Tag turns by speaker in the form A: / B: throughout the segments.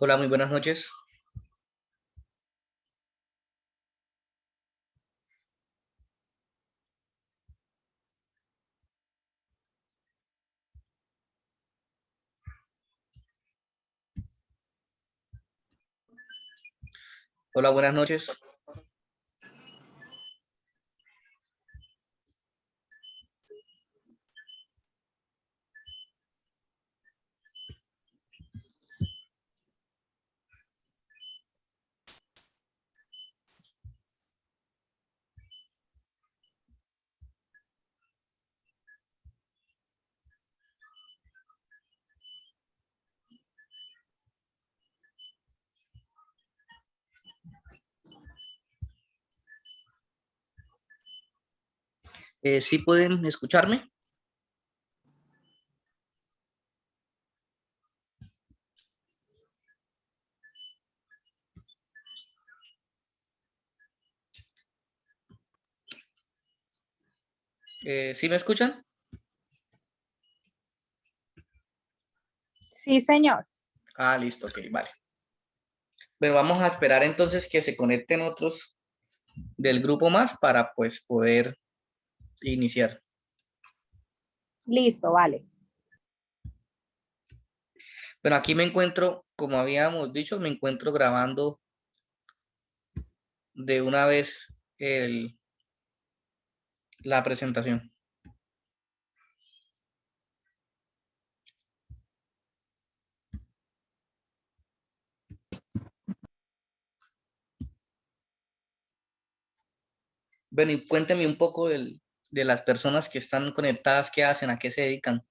A: Hola, muy buenas noches. Hola, buenas noches. ¿Sí pueden escucharme? ¿Sí me escuchan?
B: Sí, señor.
A: Ah, listo, ok, vale. Bueno, vamos a esperar entonces que se conecten otros del grupo más para pues poder iniciar.
B: Listo, vale.
A: Bueno, aquí me encuentro, como habíamos dicho, me encuentro grabando de una vez la presentación. Bueno, y cuénteme un poco de las personas que están conectadas, qué hacen, a qué se dedican.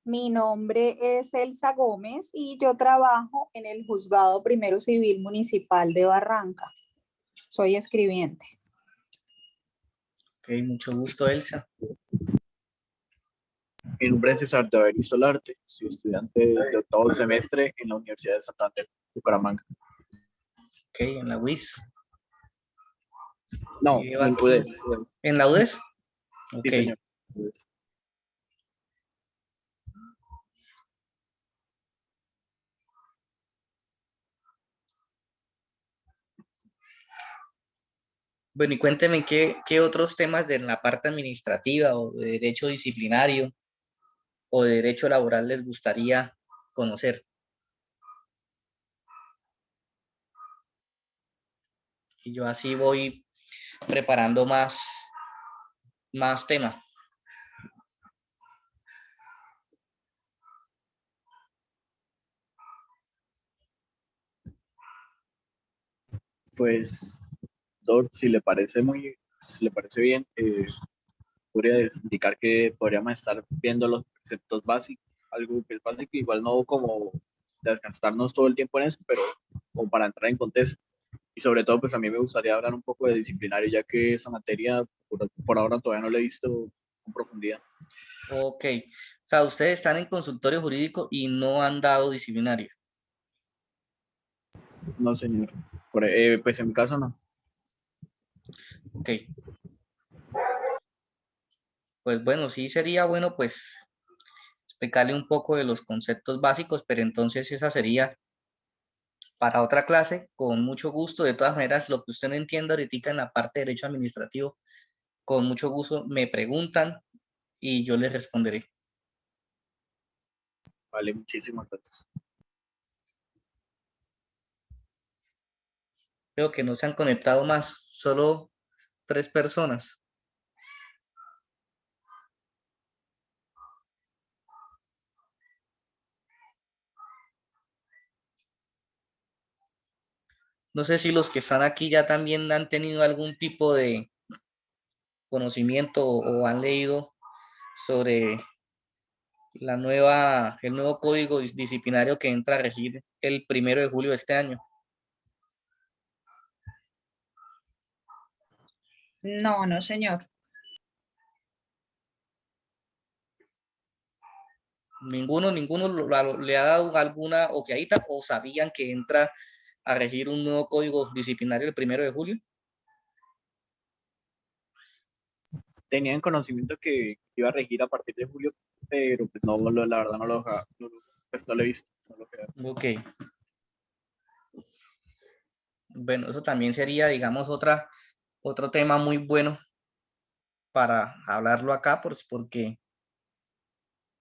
B: Mi nombre es Elsa Gómez y yo trabajo en el Juzgado Primero Civil Municipal de Barranca. Soy escribiente.
A: Ok, mucho gusto, Elsa.
C: Mi nombre es César David Solarte, soy estudiante de octavo semestre en la Universidad de Santander, Bucaramanga.
A: Ok, en la UIS.
C: No,
A: Lleva
C: en UDES. UDES.
A: ¿En la UDES? Ok.
C: Sí, señor. UDES.
A: Bueno, y cuénteme qué otros temas de la parte administrativa o de derecho disciplinario o de derecho laboral les gustaría conocer. Y yo así voy preparando más temas.
C: Pues, Doc, si le parece bien, podría indicar que podríamos estar viendo los preceptos básicos, algo que es básico, igual no como desgastarnos todo el tiempo en eso, pero como para entrar en contexto. Y sobre todo, pues a mí me gustaría hablar un poco de disciplinario, ya que esa materia por ahora todavía no la he visto con profundidad.
A: Ok. O sea, ustedes están en consultorio jurídico y no han dado disciplinario.
C: No, señor. Pues en mi caso no.
A: Ok. Pues bueno, sí sería bueno pues explicarle un poco de los conceptos básicos, pero entonces esa sería para otra clase, con mucho gusto. De todas maneras, lo que usted no entienda ahorita en la parte de derecho administrativo, con mucho gusto me preguntan y yo les responderé.
C: Vale, muchísimas gracias.
A: Creo que no se han conectado más, solo 3 personas. No sé si los que están aquí ya también han tenido algún tipo de conocimiento o han leído sobre el nuevo código disciplinario que entra a regir el 1 de julio de este año.
B: No, no, señor.
A: Ninguno le ha dado alguna ojeadita o sabían que entra a regir un nuevo código disciplinario el 1 de julio.
C: tenía en conocimiento que iba a regir a partir de julio, pero pues no, la verdad no pues no lo he visto. No lo he-
A: Ok. Bueno, eso también sería, digamos, otro tema muy bueno para hablarlo acá, pues porque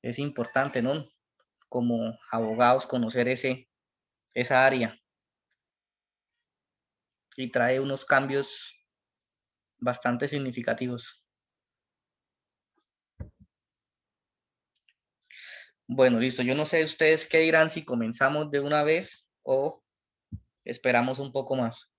A: es importante, ¿no? Como abogados conocer esa área y trae unos cambios bastante significativos. Bueno, listo. Yo no sé ustedes qué dirán si comenzamos de una vez o esperamos un poco más.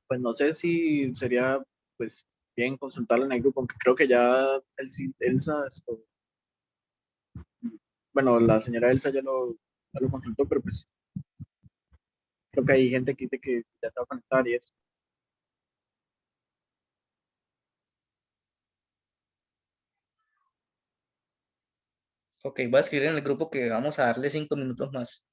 C: Pues no sé si sería pues bien consultarlo en el grupo, aunque creo que ya Elsa, bueno, la señora Elsa ya lo consultó, pero pues creo que hay gente que dice que ya está conectada y eso.
A: Ok, voy a escribir en el grupo que vamos a darle 5 minutos más.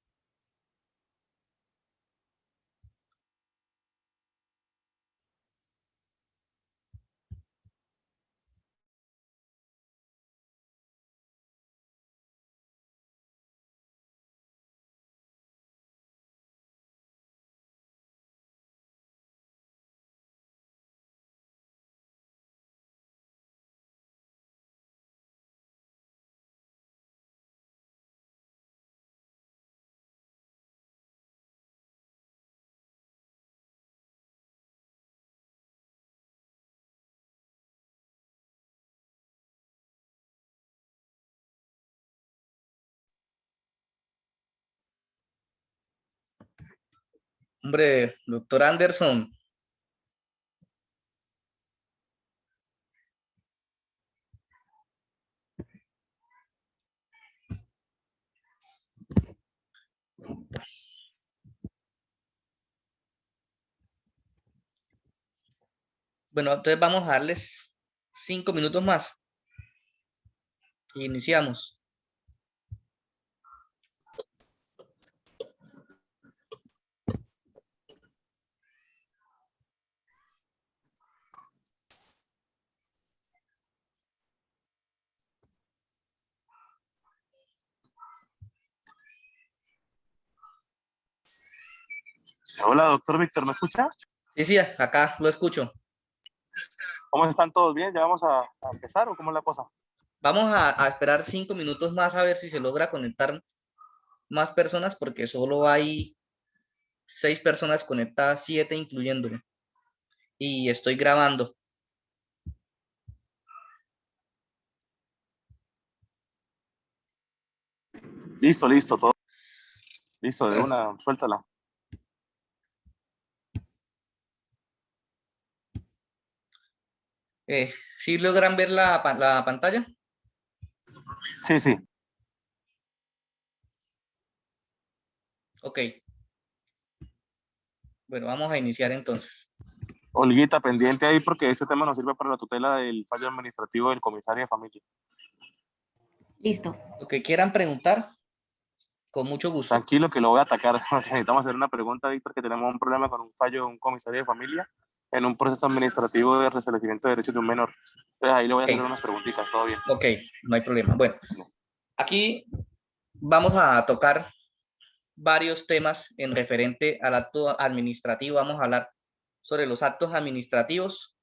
A: Hombre, doctor Anderson, bueno, entonces vamos a darles 5 minutos más. Iniciamos.
D: Hola, doctor Víctor, ¿me escucha?
A: Sí, sí, acá lo escucho.
D: ¿Cómo están todos? ¿Bien? ¿Ya vamos a empezar o cómo es la cosa?
A: Vamos a esperar 5 minutos más a ver si se logra conectar más personas porque solo hay 6 personas conectadas, 7 incluyéndome. Y estoy grabando.
D: Listo, listo, todo. Listo, de una, suéltala.
A: ¿Sí logran ver la pantalla?
D: Sí, sí.
A: Ok. Bueno, vamos a iniciar entonces.
D: Olguita, pendiente ahí porque este tema nos sirve para la tutela del fallo administrativo del comisario de familia.
E: Listo.
A: Lo que quieran preguntar, con mucho gusto.
D: Tranquilo que lo voy a atacar. Necesitamos hacer una pregunta, Víctor, que tenemos un problema con un fallo de un comisario de familia en un proceso administrativo de restablecimiento de derechos de un menor. Entonces ahí le voy a hacer
A: Ok,
D: unas preguntitas, todo bien.
A: ok, no hay problema. Bueno, aquí vamos a tocar varios temas en referente al acto administrativo. Vamos a hablar sobre los actos administrativos,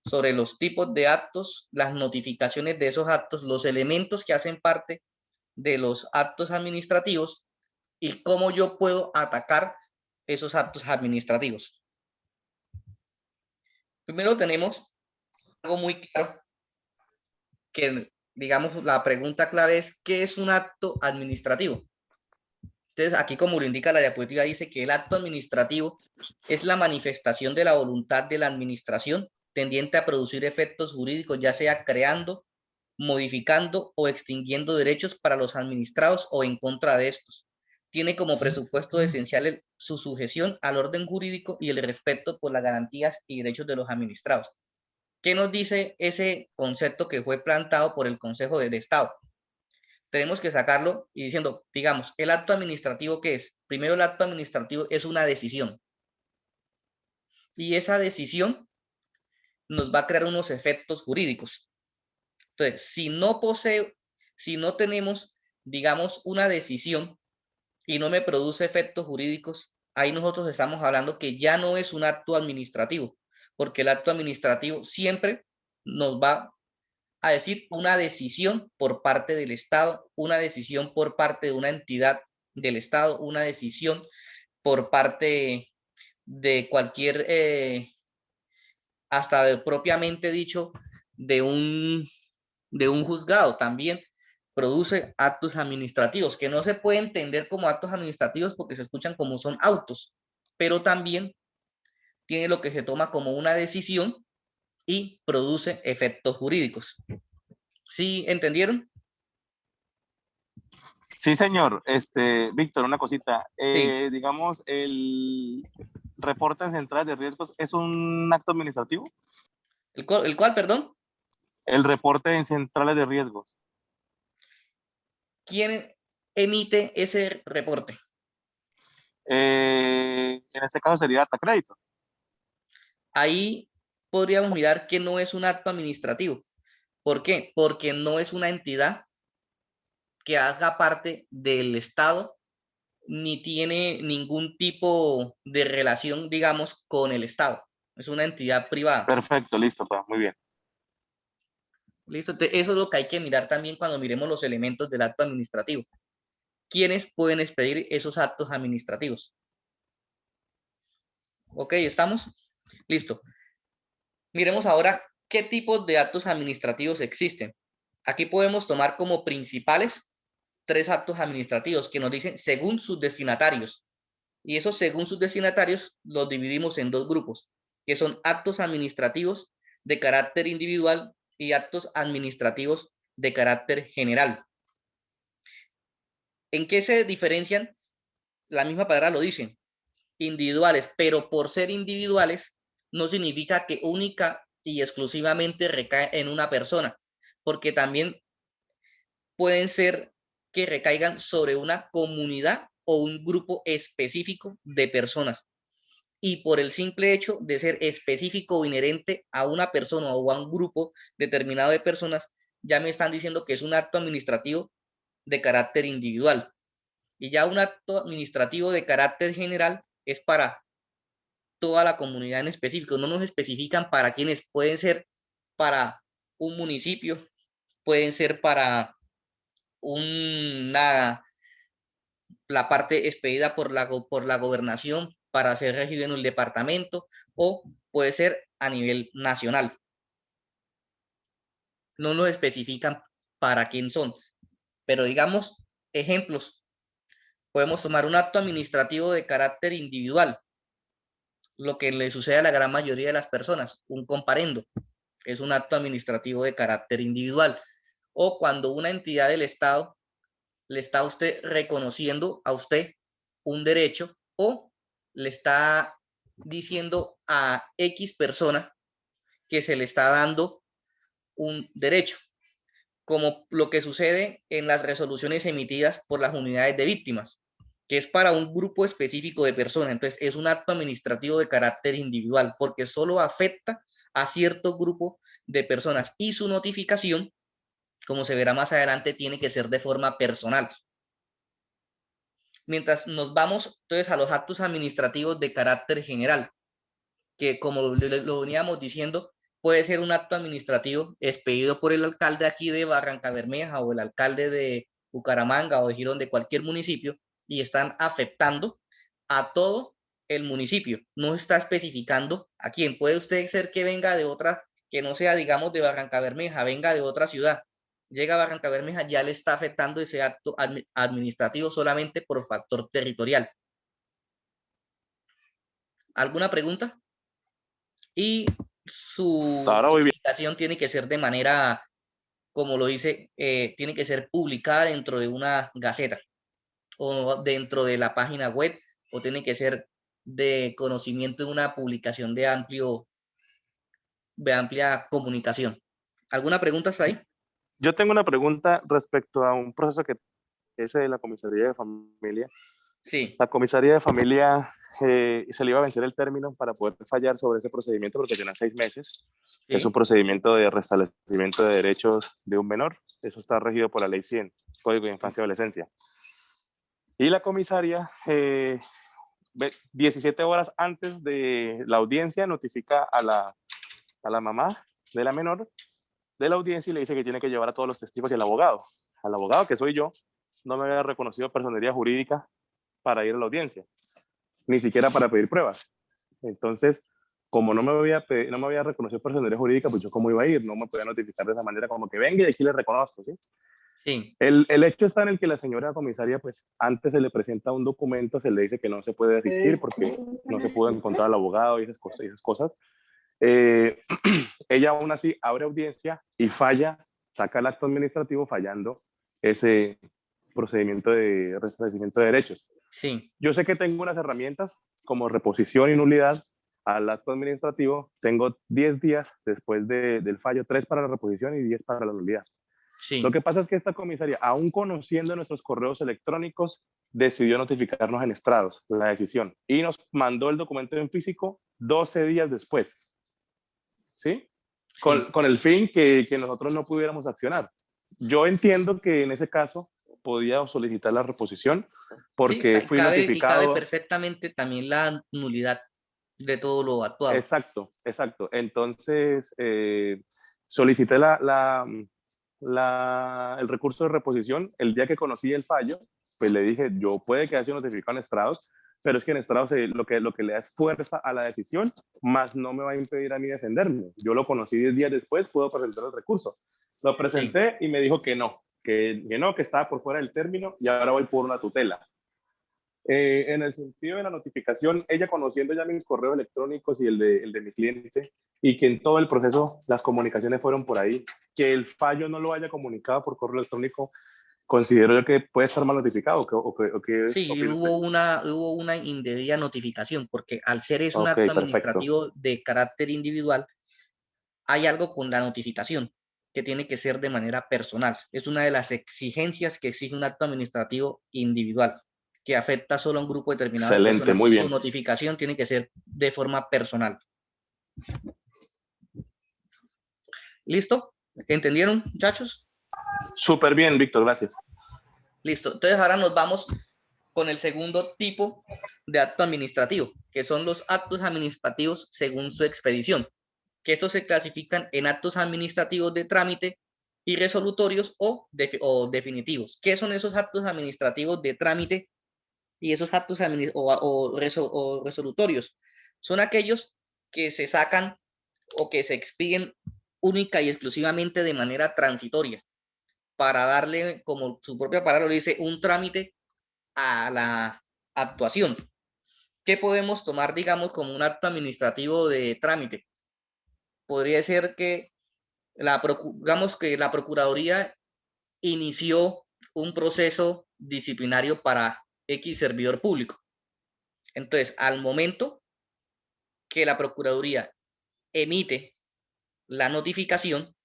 A: sobre los tipos de actos, las notificaciones de esos actos, los elementos que hacen parte de los actos administrativos y cómo yo puedo atacar esos actos administrativos. Primero tenemos algo muy claro que, digamos, la pregunta clave es, ¿qué es un acto administrativo? Entonces, aquí como lo indica la diapositiva, dice que el acto administrativo es la manifestación de la voluntad de la administración tendiente a producir efectos jurídicos, ya sea creando, modificando o extinguiendo derechos para los administrados o en contra de estos. Tiene como presupuesto esencial su sujeción al orden jurídico y el respeto por las garantías y derechos de los administrados. ¿Qué nos dice ese concepto que fue plantado por el Consejo del Estado? tenemos que sacarlo y diciendo, digamos, el acto administrativo, ¿qué es? Primero, el acto administrativo es una decisión. Y esa decisión nos va a crear unos efectos jurídicos. Entonces, si no tenemos, digamos, una decisión y no me produce efectos jurídicos, ahí nosotros estamos hablando que ya no es un acto administrativo, porque el acto administrativo siempre nos va a decir una decisión por parte del Estado, una decisión por parte de una entidad del Estado, una decisión por parte de cualquier, hasta de, propiamente dicho, de un juzgado. También produce actos administrativos, que no se puede entender como actos administrativos porque se escuchan como son autos, pero también tiene lo que se toma como una decisión y produce efectos jurídicos. ¿Sí entendieron?
D: Sí, señor. Víctor, una cosita.
A: Sí.
D: Digamos, el reporte en centrales de riesgos es un acto administrativo.
A: ¿El cual, perdón?
D: El reporte en centrales de riesgos.
A: ¿Quién emite ese reporte?
D: En este caso sería Datacrédito.
A: Ahí podríamos mirar que no es un acto administrativo. ¿Por qué? Porque no es una entidad que haga parte del Estado ni tiene ningún tipo de relación, digamos, con el Estado. Es una entidad privada.
D: Perfecto, listo, pues, muy bien.
A: ¿Listo? Eso es lo que hay que mirar también cuando miremos los elementos del acto administrativo. ¿Quiénes pueden expedir esos actos administrativos? ¿Ok? ¿Estamos? Listo. Miremos ahora qué tipos de actos administrativos existen. Aquí podemos tomar como principales 3 actos administrativos que nos dicen según sus destinatarios. Y esos según sus destinatarios los dividimos en 2 grupos, que son actos administrativos de carácter individual y actos administrativos de carácter general. ¿En qué se diferencian? La misma palabra lo dice, individuales, pero por ser individuales no significa que única y exclusivamente recae en una persona, porque también pueden ser que recaigan sobre una comunidad o un grupo específico de personas. Y por el simple hecho de ser específico o inherente a una persona o a un grupo determinado de personas, ya me están diciendo que es un acto administrativo de carácter individual. Y ya un acto administrativo de carácter general es para toda la comunidad en específico. No nos especifican para quiénes. Pueden ser para un municipio, pueden ser para la parte expedida por la gobernación para ser regido en el departamento, o puede ser a nivel nacional. No nos especifican para quién son, pero digamos ejemplos. Podemos tomar un acto administrativo de carácter individual, lo que le sucede a la gran mayoría de las personas, un comparendo, es un acto administrativo de carácter individual. O cuando una entidad del Estado le está a usted reconociendo a usted un derecho, o le está diciendo a X persona que se le está dando un derecho, como lo que sucede en las resoluciones emitidas por las unidades de víctimas, que es para un grupo específico de personas. Entonces es un acto administrativo de carácter individual porque solo afecta a cierto grupo de personas, y su notificación, como se verá más adelante, tiene que ser de forma personal. Mientras nos vamos entonces a los actos administrativos de carácter general, que como lo veníamos diciendo, puede ser un acto administrativo expedido por el alcalde aquí de Barrancabermeja o el alcalde de Bucaramanga o de Girón, de cualquier municipio, y están afectando a todo el municipio. No está especificando a quién. Puede usted ser que venga de otra, que no sea, digamos, de Barrancabermeja, venga de otra ciudad. Llega a Barrancabermeja, ya le está afectando ese acto administrativo solamente por factor territorial. ¿Alguna pregunta? Y su notificación tiene que ser de manera, como lo dice, tiene que ser publicada dentro de una gaceta o dentro de la página web, o tiene que ser de conocimiento de una publicación de amplia comunicación. ¿Alguna pregunta hasta ahí?
D: Yo tengo una pregunta respecto a un proceso que ese de la comisaría de familia.
A: Sí,
D: La comisaría de familia se le iba a vencer el término para poder fallar sobre ese procedimiento porque tiene 6 meses. Es un
A: sí,
D: procedimiento de restablecimiento de derechos de un menor. Eso está regido por la Ley 100, Código de Infancia y Adolescencia. Y la comisaria, 17 horas antes de la audiencia, notifica a la mamá de la menor de la audiencia y le dice que tiene que llevar a todos los testigos y al abogado. Al abogado, que soy yo, no me había reconocido personería jurídica para ir a la audiencia, ni siquiera para pedir pruebas. Entonces, como no me había reconocido personería jurídica, pues yo cómo iba a ir, no me podía notificar de esa manera, como que venga y aquí le reconozco, ¿sí?
A: sí,
D: El hecho está en el que la señora comisaria, pues antes se le presenta un documento, se le dice que no se puede asistir porque no se pudo encontrar al abogado y esas cosas. Ella aún así abre audiencia y falla, saca el acto administrativo fallando ese procedimiento de restablecimiento de derechos.
A: sí,
D: Yo sé que tengo unas herramientas como reposición y nulidad al acto administrativo. Tengo 10 días después del fallo, 3 para la reposición y 10 para la nulidad. Lo
A: sí,
D: que pasa es que esta comisaría, aún conociendo nuestros correos electrónicos, decidió notificarnos en estrados la decisión y nos mandó el documento en físico 12 días después. ¿Sí?
A: sí.
D: Con el fin que nosotros no pudiéramos accionar. Yo entiendo que en ese caso podía solicitar la reposición
A: Sí,
D: porque fui
A: y cabe
D: notificado.
A: perfectamente también la nulidad de todo lo actuado.
D: Exacto, exacto. Entonces, solicité el recurso de reposición. El día que conocí el fallo, pues le dije, yo puede que haya sido notificado en estrados, pero es que en estrados lo que le da es fuerza a la decisión, más no me va a impedir a mí defenderme. Yo lo conocí 10 días después, puedo presentar el recurso. Lo
A: Sí,
D: presenté y me dijo que no, que estaba por fuera del término y ahora voy por una tutela. En el sentido de la notificación, ella conociendo ya mis correos electrónicos y el de mi cliente, y que en todo el proceso las comunicaciones fueron por ahí, que el fallo no lo haya comunicado por correo electrónico, considero yo que puede estar mal notificado. ¿O qué
A: sí,
D: opina usted?
A: hubo una indebida notificación, porque al ser es un
D: Ok,
A: acto
D: perfecto.
A: administrativo de carácter individual, hay algo con la notificación que tiene que ser de manera personal. Es una de las exigencias que exige un acto administrativo individual, que afecta solo a un grupo determinado de
D: Excelente,
A: personas.
D: muy
A: Su
D: bien.
A: notificación tiene que ser de forma personal. ¿Listo? ¿Entendieron, muchachos?
D: Súper bien, Víctor, gracias.
A: Listo. Entonces ahora nos vamos con el segundo tipo de acto administrativo, que son los actos administrativos según su expedición, que estos se clasifican en actos administrativos de trámite y resolutorios o definitivos. ¿Qué son esos actos administrativos de trámite y esos actos resolutorios? Son aquellos que se sacan o que se expiden única y exclusivamente de manera transitoria para darle, como su propia palabra lo dice, un trámite a la actuación. ¿Qué podemos tomar, digamos, como un acto administrativo de trámite? Podría ser que digamos que la Procuraduría inició un proceso disciplinario para X servidor público. Entonces, al momento que la Procuraduría emite la notificación,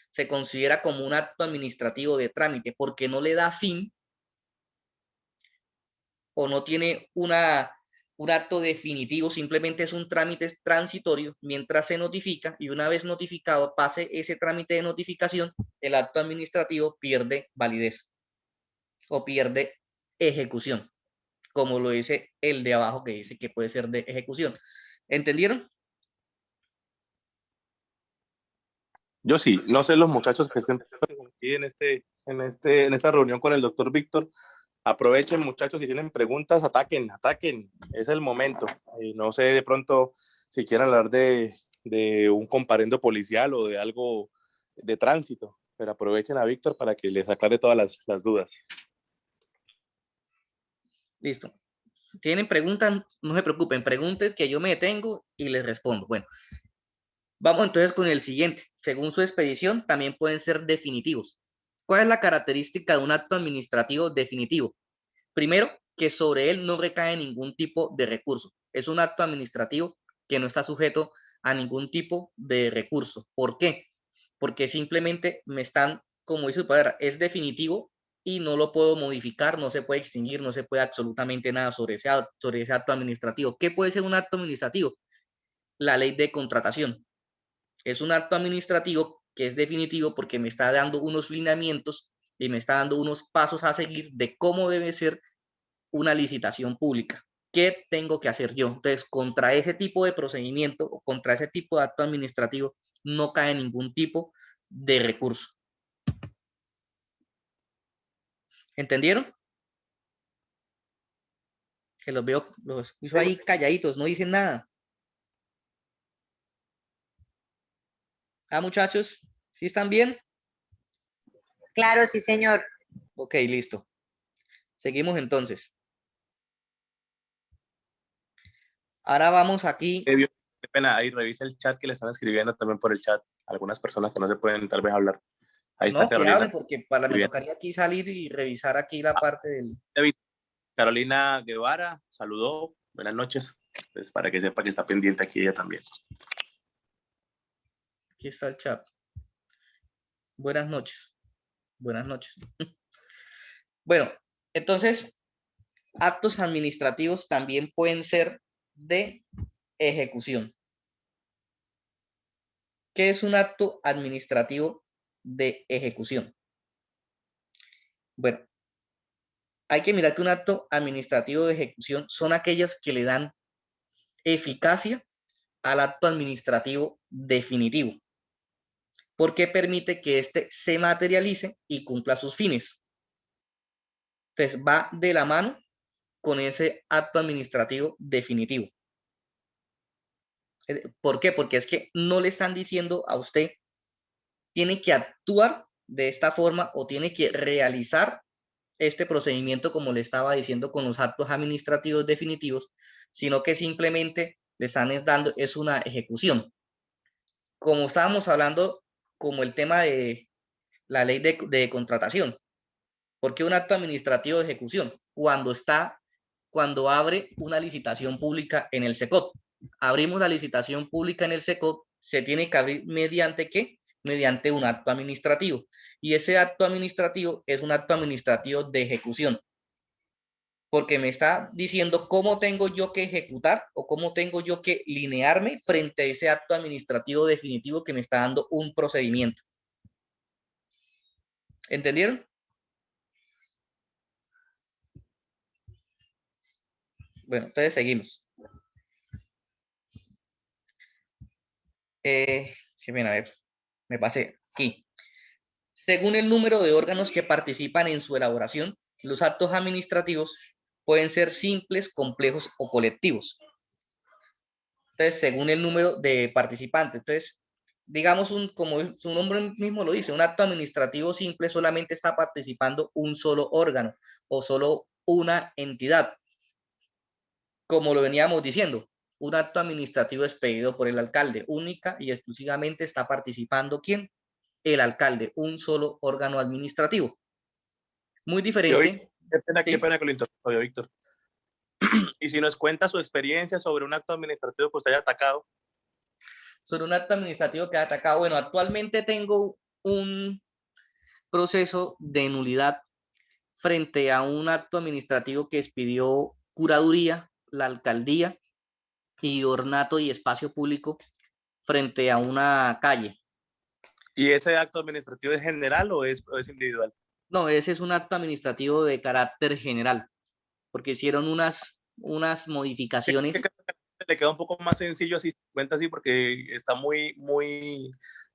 A: se considera como un acto administrativo de trámite porque no le da fin o no tiene un acto definitivo, simplemente es un trámite transitorio mientras se notifica y una vez notificado, pase ese trámite de notificación, el acto administrativo pierde validez o pierde ejecución, como lo dice el de abajo que dice que puede ser de ejecución. ¿Entendieron?
D: Yo sí, no sé los muchachos que estén aquí en esta reunión con el doctor Víctor. Aprovechen, muchachos, si tienen preguntas, ataquen, es el momento. Y no sé de pronto si quieren hablar de un comparendo policial o de algo de tránsito, pero aprovechen a Víctor para que les aclare todas las dudas.
A: Listo. ¿Tienen preguntas? No se preocupen, pregunten que yo me detengo y les respondo. Bueno, vamos entonces con el siguiente. Según su expedición, también pueden ser definitivos. ¿Cuál es la característica de un acto administrativo definitivo? Primero, que sobre él no recae ningún tipo de recurso. Es un acto administrativo que no está sujeto a ningún tipo de recurso. ¿Por qué? Porque simplemente me están como dice su palabra, es definitivo y no lo puedo modificar, no se puede extinguir, no se puede absolutamente nada sobre ese acto administrativo. ¿Qué puede ser un acto administrativo? La ley de contratación. Es un acto administrativo que es definitivo porque me está dando unos lineamientos y me está dando unos pasos a seguir de cómo debe ser una licitación pública. ¿Qué tengo que hacer yo? Entonces, contra ese tipo de procedimiento o contra ese tipo de acto administrativo no cae ningún tipo de recurso. ¿Entendieron? Que los veo, los escucho ahí calladitos, no dicen nada. Ah, muchachos, ¿sí están bien?
F: Claro, sí, señor.
A: Ok, listo. Seguimos entonces. Ahora vamos aquí.
D: Qué pena, ahí revisa el chat que le están escribiendo también por el chat. Algunas personas que no se pueden tal vez hablar. Ahí está
A: No, que hablen
D: Carolina.
A: porque me tocaría aquí salir y revisar aquí la parte del...
D: Carolina Guevara saludó. Buenas noches. Pues para que sepa que está pendiente aquí ella también.
A: Aquí está el chat. Buenas noches. Buenas noches. Bueno, entonces, actos administrativos también pueden ser de ejecución. ¿Qué es un acto administrativo de ejecución? Bueno, hay que mirar que un acto administrativo de ejecución son aquellas que le dan eficacia al acto administrativo definitivo, porque permite que éste se materialice y cumpla sus fines. Entonces, va de la mano con ese acto administrativo definitivo. ¿Por qué? Porque es que no le están diciendo a usted, tiene que actuar de esta forma o tiene que realizar este procedimiento como le estaba diciendo con los actos administrativos definitivos, sino que simplemente le están dando es una ejecución. Como estábamos hablando, como el tema de la ley de contratación. ¿Por qué un acto administrativo de ejecución? Cuando abre una licitación pública en el SECOT. Abrimos la licitación pública en el SECOT, se tiene que abrir mediante ¿qué? Mediante un acto administrativo. Y ese acto administrativo es un acto administrativo de ejecución. Porque me está diciendo cómo tengo yo que ejecutar o cómo tengo yo que linearme frente a ese acto administrativo definitivo que me está dando un procedimiento. ¿Entendieron? Bueno, entonces seguimos. A ver, me pasé aquí. Según el número de órganos que participan en su elaboración, los actos administrativos pueden ser simples, complejos o colectivos. Entonces, según el número de participantes. Entonces, digamos, como su nombre mismo lo dice, un acto administrativo simple solamente está participando un solo órgano o solo una entidad. Como lo veníamos diciendo, un acto administrativo expedido por el alcalde, única y exclusivamente está participando ¿quién? El alcalde, un solo órgano administrativo. Muy diferente.
D: Qué pena que lo interrumpa, Víctor. Y si nos cuenta su experiencia sobre un acto administrativo que usted haya atacado.
A: Sobre un acto administrativo que ha atacado. Bueno, actualmente tengo un proceso de nulidad frente a un acto administrativo que expidió Curaduría, la Alcaldía y Ornato y Espacio Público frente a una calle.
D: ¿Y ese acto administrativo es general o es individual?
A: No, ese es un acto administrativo de carácter general, porque hicieron unas modificaciones.
D: Le queda un poco más sencillo así, cuenta así, porque está muy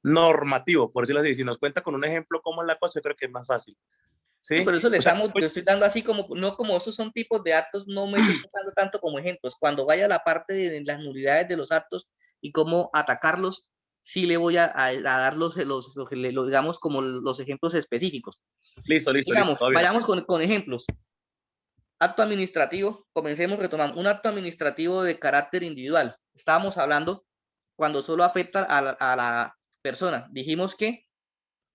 D: normativo, por decirlo así. Si nos cuenta con un ejemplo cómo es la cosa, yo creo que es más fácil. Sí,
A: por eso le estoy dando así como, no como esos son tipos de actos, no me estoy dando tanto como ejemplos. Cuando vaya a la parte de las nulidades de los actos y cómo atacarlos, sí le voy a dar digamos, como los ejemplos específicos.
D: Listo.
A: Digamos, vayamos con ejemplos. Acto administrativo, comencemos retomando. Un acto administrativo de carácter individual. Estábamos hablando cuando solo afecta a la persona. Dijimos que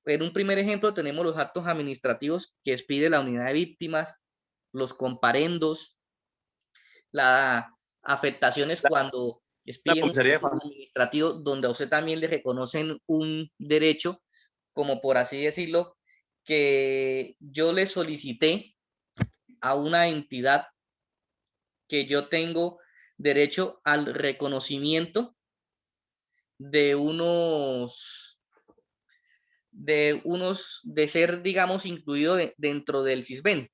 A: en un primer ejemplo tenemos los actos administrativos que expide la unidad de víctimas, los comparendos, las afectaciones cuando expiden un acto administrativo donde a usted también le reconocen un derecho, como por así decirlo, que yo le solicité a una entidad que yo tengo derecho al reconocimiento de de ser, digamos, incluido dentro del CISBEN.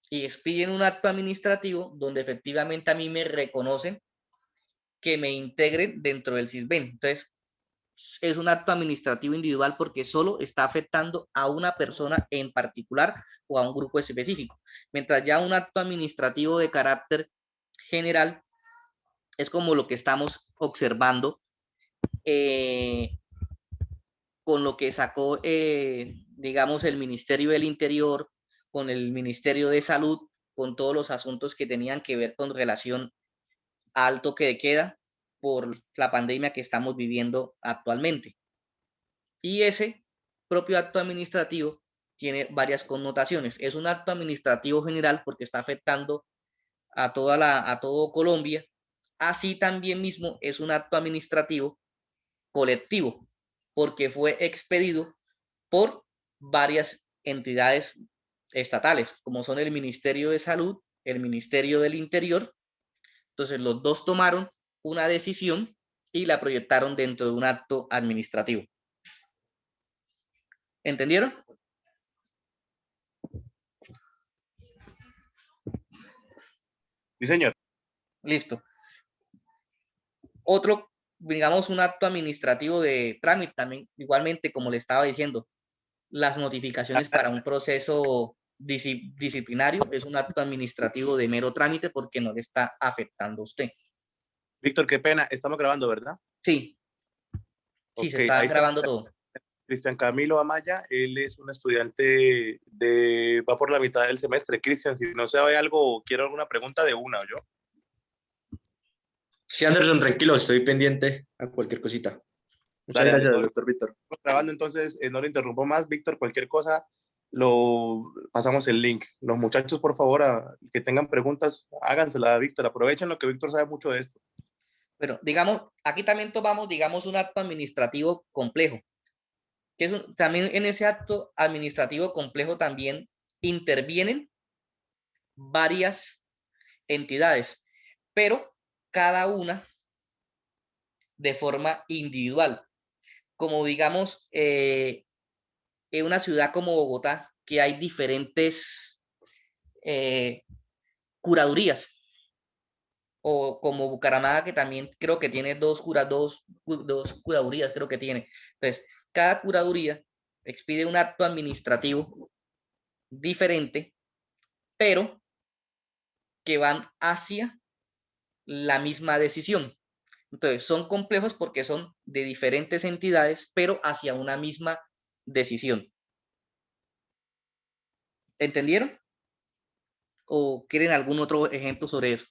A: Y expiden un acto administrativo donde efectivamente a mí me reconocen que me integren dentro del CISBEN. Entonces, es un acto administrativo individual porque solo está afectando a una persona en particular o a un grupo específico. Mientras ya un acto administrativo de carácter general es como lo que estamos observando con lo que sacó, digamos, el Ministerio del Interior, con el Ministerio de Salud, con todos los asuntos que tenían que ver con relación al toque de queda por la pandemia que estamos viviendo actualmente. Y ese propio acto administrativo tiene varias connotaciones. Es un acto administrativo general porque está afectando a todo Colombia. Así también mismo es un acto administrativo colectivo porque fue expedido por varias entidades estatales, como son el Ministerio de Salud, el Ministerio del Interior. Entonces los dos tomaron una decisión y la proyectaron dentro de un acto administrativo. ¿Entendieron?
D: Sí, señor.
A: Listo. Otro, digamos, un acto administrativo de trámite también, igualmente, como le estaba diciendo, las notificaciones para un proceso disciplinario es un acto administrativo de mero trámite porque no le está afectando a usted.
D: Víctor, qué pena, estamos grabando, ¿verdad?
A: Sí. Sí,
D: Ok,
A: se está
D: ahí está
A: grabando todo.
D: Cristian Camilo Amaya, él es un estudiante va por la mitad del semestre. Cristian, si no sabe algo o quiero alguna pregunta de una o yo.
G: Sí, Anderson, tranquilo, estoy pendiente a cualquier cosita. Muchas
D: Dale,
G: gracias,
D: todo
G: doctor Víctor.
D: estamos grabando, entonces no le interrumpo más. Víctor, cualquier cosa, lo pasamos el link. Los muchachos, por favor, que tengan preguntas, hágansela a Víctor. Aprovechen lo que Víctor sabe mucho de esto.
A: Pero digamos, aquí también tomamos, digamos, un acto administrativo complejo. Que también en ese acto administrativo complejo también intervienen varias entidades, pero cada una de forma individual. Como digamos, en una ciudad como Bogotá, que hay diferentes curadurías, o como Bucaramanga, que también creo que tiene dos curadurías, creo que tiene. Entonces, cada curaduría expide un acto administrativo diferente, pero que van hacia la misma decisión. Entonces, son complejos porque son de diferentes entidades, pero hacia una misma decisión. ¿Entendieron? ¿O quieren algún otro ejemplo sobre eso?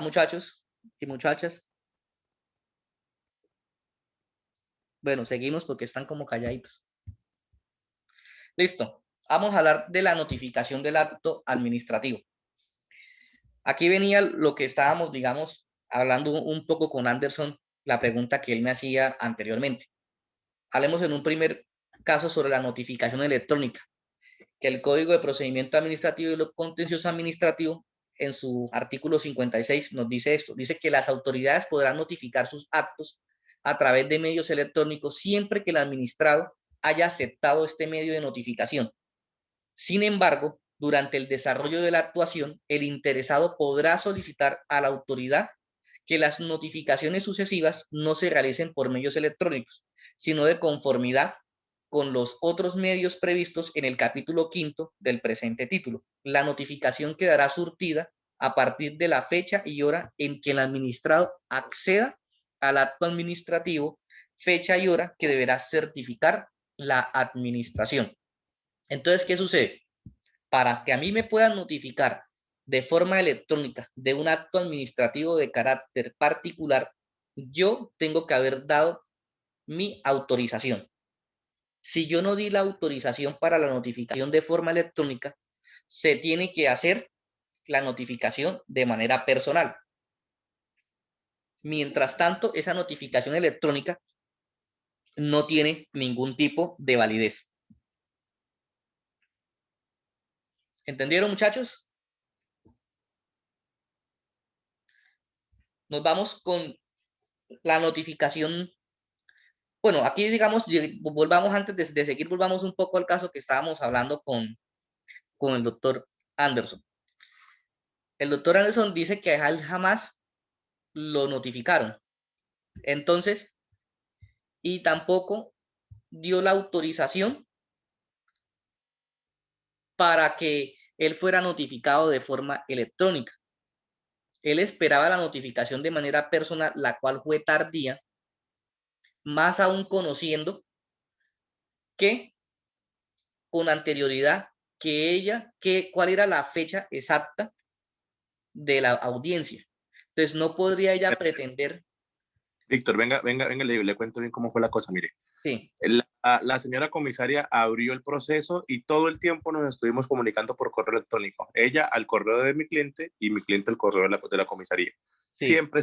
A: Muchachos y muchachas. Bueno, seguimos porque están como calladitos. Listo. Vamos a hablar de la notificación del acto administrativo. Aquí venía lo que estábamos, digamos, hablando un poco con Anderson, la pregunta que él me hacía anteriormente. Hablemos en un primer caso sobre la notificación electrónica, que el Código de Procedimiento Administrativo y lo Contencioso Administrativo, en su artículo 56, nos dice esto. Dice que las autoridades podrán notificar sus actos a través de medios electrónicos siempre que el administrado haya aceptado este medio de notificación. Sin embargo, durante el desarrollo de la actuación, el interesado podrá solicitar a la autoridad que las notificaciones sucesivas no se realicen por medios electrónicos, sino de conformidad con los otros medios previstos en el capítulo 5 del presente título. La notificación quedará surtida a partir de la fecha y hora en que el administrado acceda al acto administrativo, fecha y hora que deberá certificar la administración. Entonces, ¿qué sucede? Para que a mí me puedan notificar de forma electrónica de un acto administrativo de carácter particular, yo tengo que haber dado mi autorización. Si yo no di la autorización para la notificación de forma electrónica, se tiene que hacer la notificación de manera personal. Mientras tanto, esa notificación electrónica no tiene ningún tipo de validez. ¿Entendieron, muchachos? Nos vamos con la notificación. Bueno, aquí digamos, volvamos antes de seguir, volvamos un poco al caso que estábamos hablando con el doctor Anderson. El doctor Anderson dice que a él jamás lo notificaron. Entonces, y tampoco dio la autorización para que él fuera notificado de forma electrónica. Él esperaba la notificación de manera personal, la cual fue tardía, más aún conociendo que con anterioridad cuál era la fecha exacta de la audiencia. Entonces no podría ella pretender.
D: Víctor, venga, le cuento bien cómo fue la cosa, mire.
A: Sí.
D: La señora comisaria abrió el proceso y todo el tiempo nos estuvimos comunicando por correo electrónico. Ella al correo de mi cliente y mi cliente al correo de la comisaría.
A: Sí.
D: Siempre.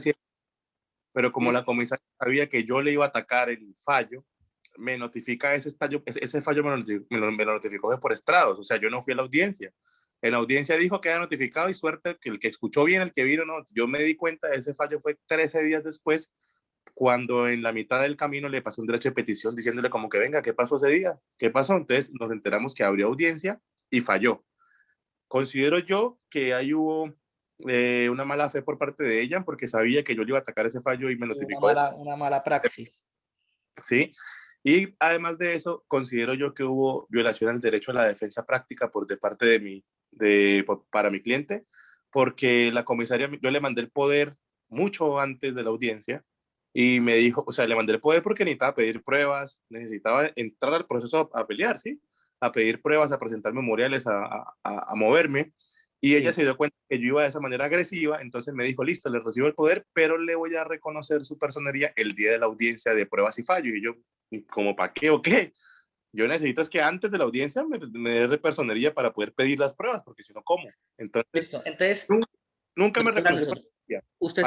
D: Pero como
A: Sí.
D: la comisaria sabía que yo le iba a atacar el fallo, me notifica ese fallo me lo notificó por estrados. O sea, yo no fui a la audiencia. En la audiencia dijo que había notificado y suerte que el que escuchó bien, el que vino, no. Yo me di cuenta de ese fallo fue 13 días después, cuando en la mitad del camino le pasó un derecho de petición diciéndole como que venga, ¿qué pasó ese día? ¿Qué pasó? Entonces nos enteramos que abrió audiencia y falló. Considero yo que ahí hubo una mala fe por parte de ella porque sabía que yo le iba a atacar ese fallo y me notificó
A: Una mala praxis.
D: ¿sí? Y además de eso, considero yo que hubo violación al derecho a la defensa práctica por de parte para mi cliente, porque la comisaria, yo le mandé el poder mucho antes de la audiencia y me dijo, o sea, le mandé el poder porque necesitaba pedir pruebas, necesitaba entrar al proceso a pelear, ¿sí? A pedir pruebas, a presentar memoriales, a moverme. Y ella se dio cuenta que yo iba de esa manera agresiva, entonces me dijo, listo, le recibo el poder, pero le voy a reconocer su personería el día de la audiencia de pruebas y fallos. Y yo, ¿como para qué o qué? Yo necesito es que antes de la audiencia me dé de personería para poder pedir las pruebas, porque si no, ¿cómo? Entonces,
A: listo. Entonces,
D: nunca me reconoció
A: Anderson,
D: personería.
A: usted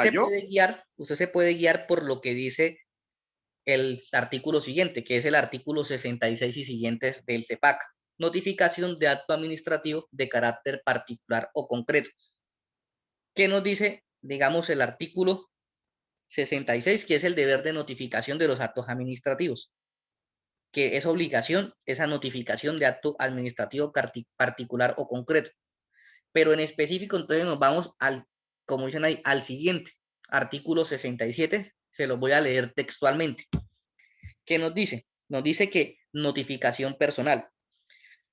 A: se puede guiar por lo que dice el artículo siguiente, que es el artículo 66 y siguientes del CEPAC. Notificación de acto administrativo de carácter particular o concreto. ¿Qué nos dice, digamos, el artículo 66, que es el deber de notificación de los actos administrativos? Que es obligación esa notificación de acto administrativo particular o concreto. Pero en específico, entonces nos vamos como dicen ahí, al siguiente, artículo 67, se los voy a leer textualmente. ¿Qué nos dice? Nos dice que notificación personal.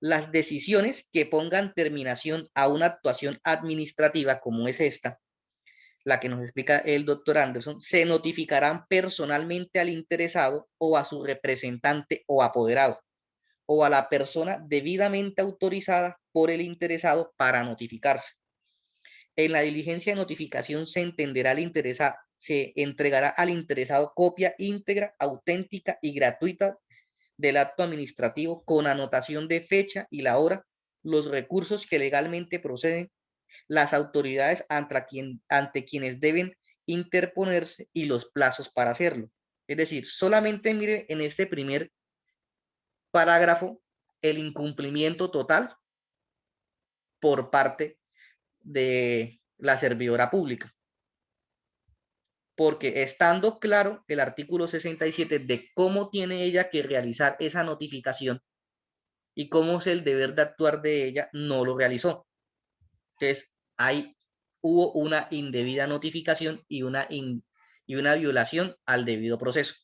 A: Las decisiones que pongan terminación a una actuación administrativa como es esta, la que nos explica el doctor Anderson, se notificarán personalmente al interesado o a su representante o apoderado, o a la persona debidamente autorizada por el interesado para notificarse. En la diligencia de notificación se entregará al interesado copia íntegra, auténtica y gratuita del acto administrativo con anotación de fecha y la hora, los recursos que legalmente proceden, las autoridades ante quienes deben interponerse y los plazos para hacerlo. Es decir, solamente mire en este primer parágrafo el incumplimiento total por parte de la servidora pública. Porque estando claro el artículo 67 de cómo tiene ella que realizar esa notificación y cómo es el deber de actuar de ella, no lo realizó. Entonces, ahí hubo una indebida notificación y una violación al debido proceso.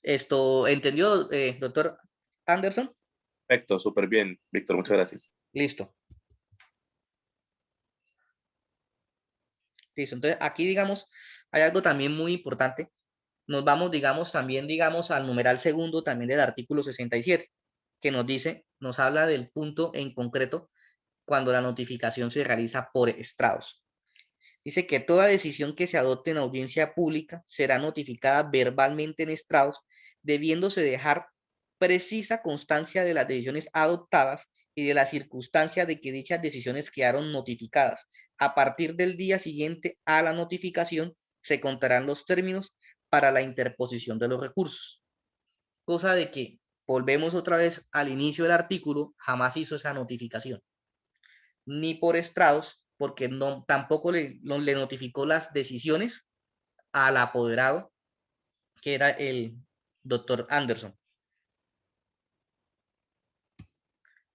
A: ¿Esto entendió, doctor Anderson?
D: Perfecto, súper bien, Víctor, muchas gracias.
A: Listo. Listo. Entonces, aquí, digamos, hay algo también muy importante. Nos vamos, digamos, también, digamos, al numeral segundo también del artículo 67, que nos dice, nos habla del punto en concreto cuando la notificación se realiza por estrados. Dice que toda decisión que se adopte en audiencia pública será notificada verbalmente en estrados, debiéndose dejar precisa constancia de las decisiones adoptadas y de la circunstancia de que dichas decisiones quedaron notificadas. A partir del día siguiente a la notificación, se contarán los términos para la interposición de los recursos. Cosa de que, volvemos otra vez al inicio del artículo, jamás hizo esa notificación. Ni por estrados, porque no, tampoco le notificó las decisiones al apoderado, que era el doctor Anderson.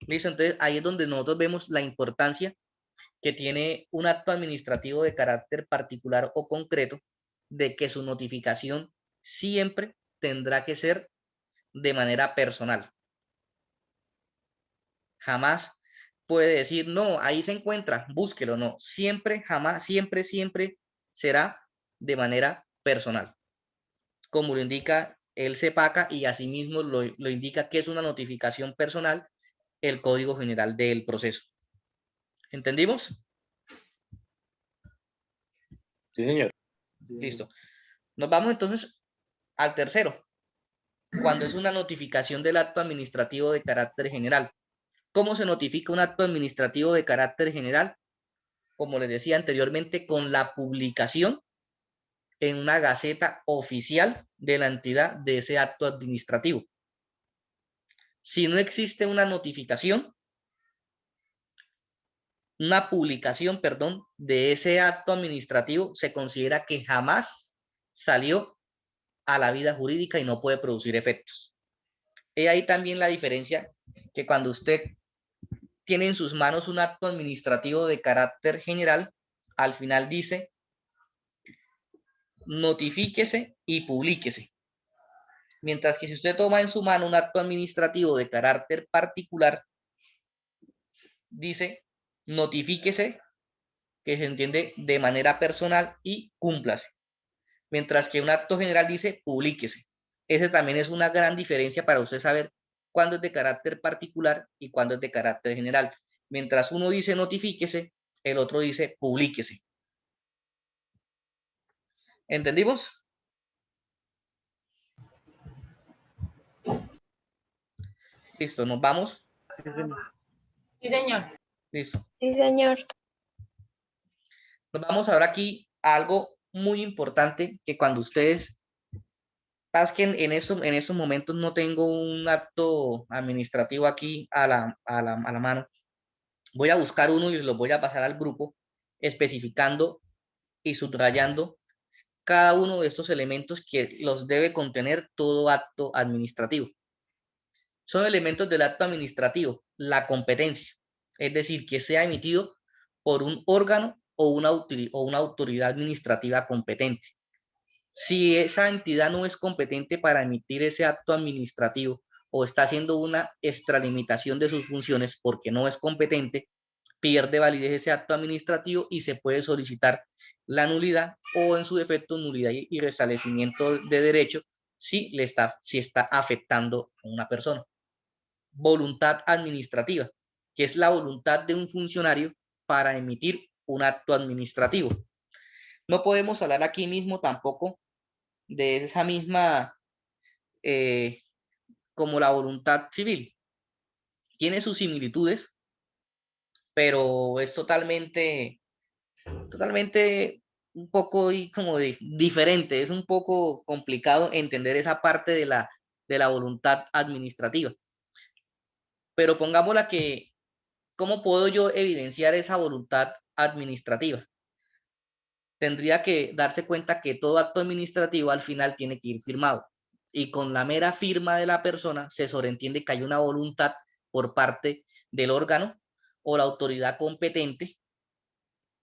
A: Listo, entonces ahí es donde nosotros vemos la importancia que tiene un acto administrativo de carácter particular o concreto, de que su notificación siempre tendrá que ser de manera personal. Jamás puede decir, no, ahí se encuentra, búsquelo, no. Siempre, jamás, siempre, siempre será de manera personal. Como lo indica el CEPACA y asimismo lo indica que es una notificación personal el Código General del Proceso. ¿Entendimos?
D: Sí, señor.
A: Listo. Nos vamos entonces al tercero, cuando es una notificación del acto administrativo de carácter general. ¿Cómo se notifica un acto administrativo de carácter general? Como les decía anteriormente, con la publicación en una gaceta oficial de la entidad de ese acto administrativo. Si no existe una notificación, una publicación, perdón, de ese acto administrativo, se considera que jamás salió a la vida jurídica y no puede producir efectos. Y ahí también la diferencia, que cuando usted tiene en sus manos un acto administrativo de carácter general, al final dice, notifíquese y publíquese. Mientras que si usted toma en su mano un acto administrativo de carácter particular, dice, notifíquese, que se entiende de manera personal, y cúmplase. Mientras que un acto general dice, publíquese. Ese también es una gran diferencia para usted saber cuándo es de carácter particular y cuándo es de carácter general. Mientras uno dice notifíquese, el otro dice publíquese. ¿Entendimos? Listo, nos vamos.
E: Sí, señor.
A: Listo.
H: Sí, señor.
A: Nos vamos ahora aquí a algo muy importante, que cuando ustedes, pasa que en esos momentos no tengo un acto administrativo aquí a la mano. Voy a buscar uno y los voy a pasar al grupo, especificando y subrayando cada uno de estos elementos que los debe contener todo acto administrativo. Son elementos del acto administrativo, la competencia, es decir, que sea emitido por un órgano o una autoridad administrativa competente. Si esa entidad no es competente para emitir ese acto administrativo o está haciendo una extralimitación de sus funciones porque no es competente, pierde validez ese acto administrativo y se puede solicitar la nulidad o en su defecto nulidad y restablecimiento de derecho si está afectando a una persona. Voluntad administrativa, que es la voluntad de un funcionario para emitir un acto administrativo. No podemos hablar aquí mismo tampoco de esa misma como la voluntad civil. Tiene sus similitudes, pero es totalmente un poco como diferente. Es un poco complicado entender esa parte de la voluntad administrativa. Pero pongámosla que, ¿cómo puedo yo evidenciar esa voluntad administrativa? Tendría que darse cuenta que todo acto administrativo al final tiene que ir firmado. Y con la mera firma de la persona se sobreentiende que hay una voluntad por parte del órgano o la autoridad competente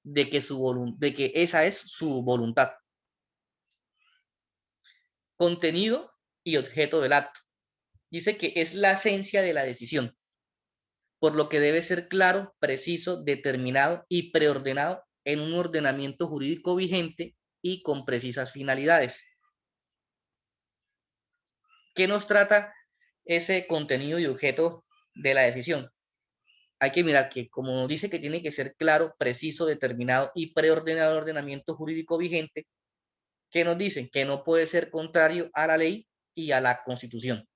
A: de que esa es su voluntad. Contenido y objeto del acto. Dice que es la esencia de la decisión, por lo que debe ser claro, preciso, determinado y preordenado en un ordenamiento jurídico vigente y con precisas finalidades. ¿Qué nos trata ese contenido y objeto de la decisión? Hay que mirar que, como dice que tiene que ser claro, preciso, determinado y preordenado el ordenamiento jurídico vigente, ¿qué nos dice? Que no puede ser contrario a la ley y a la Constitución.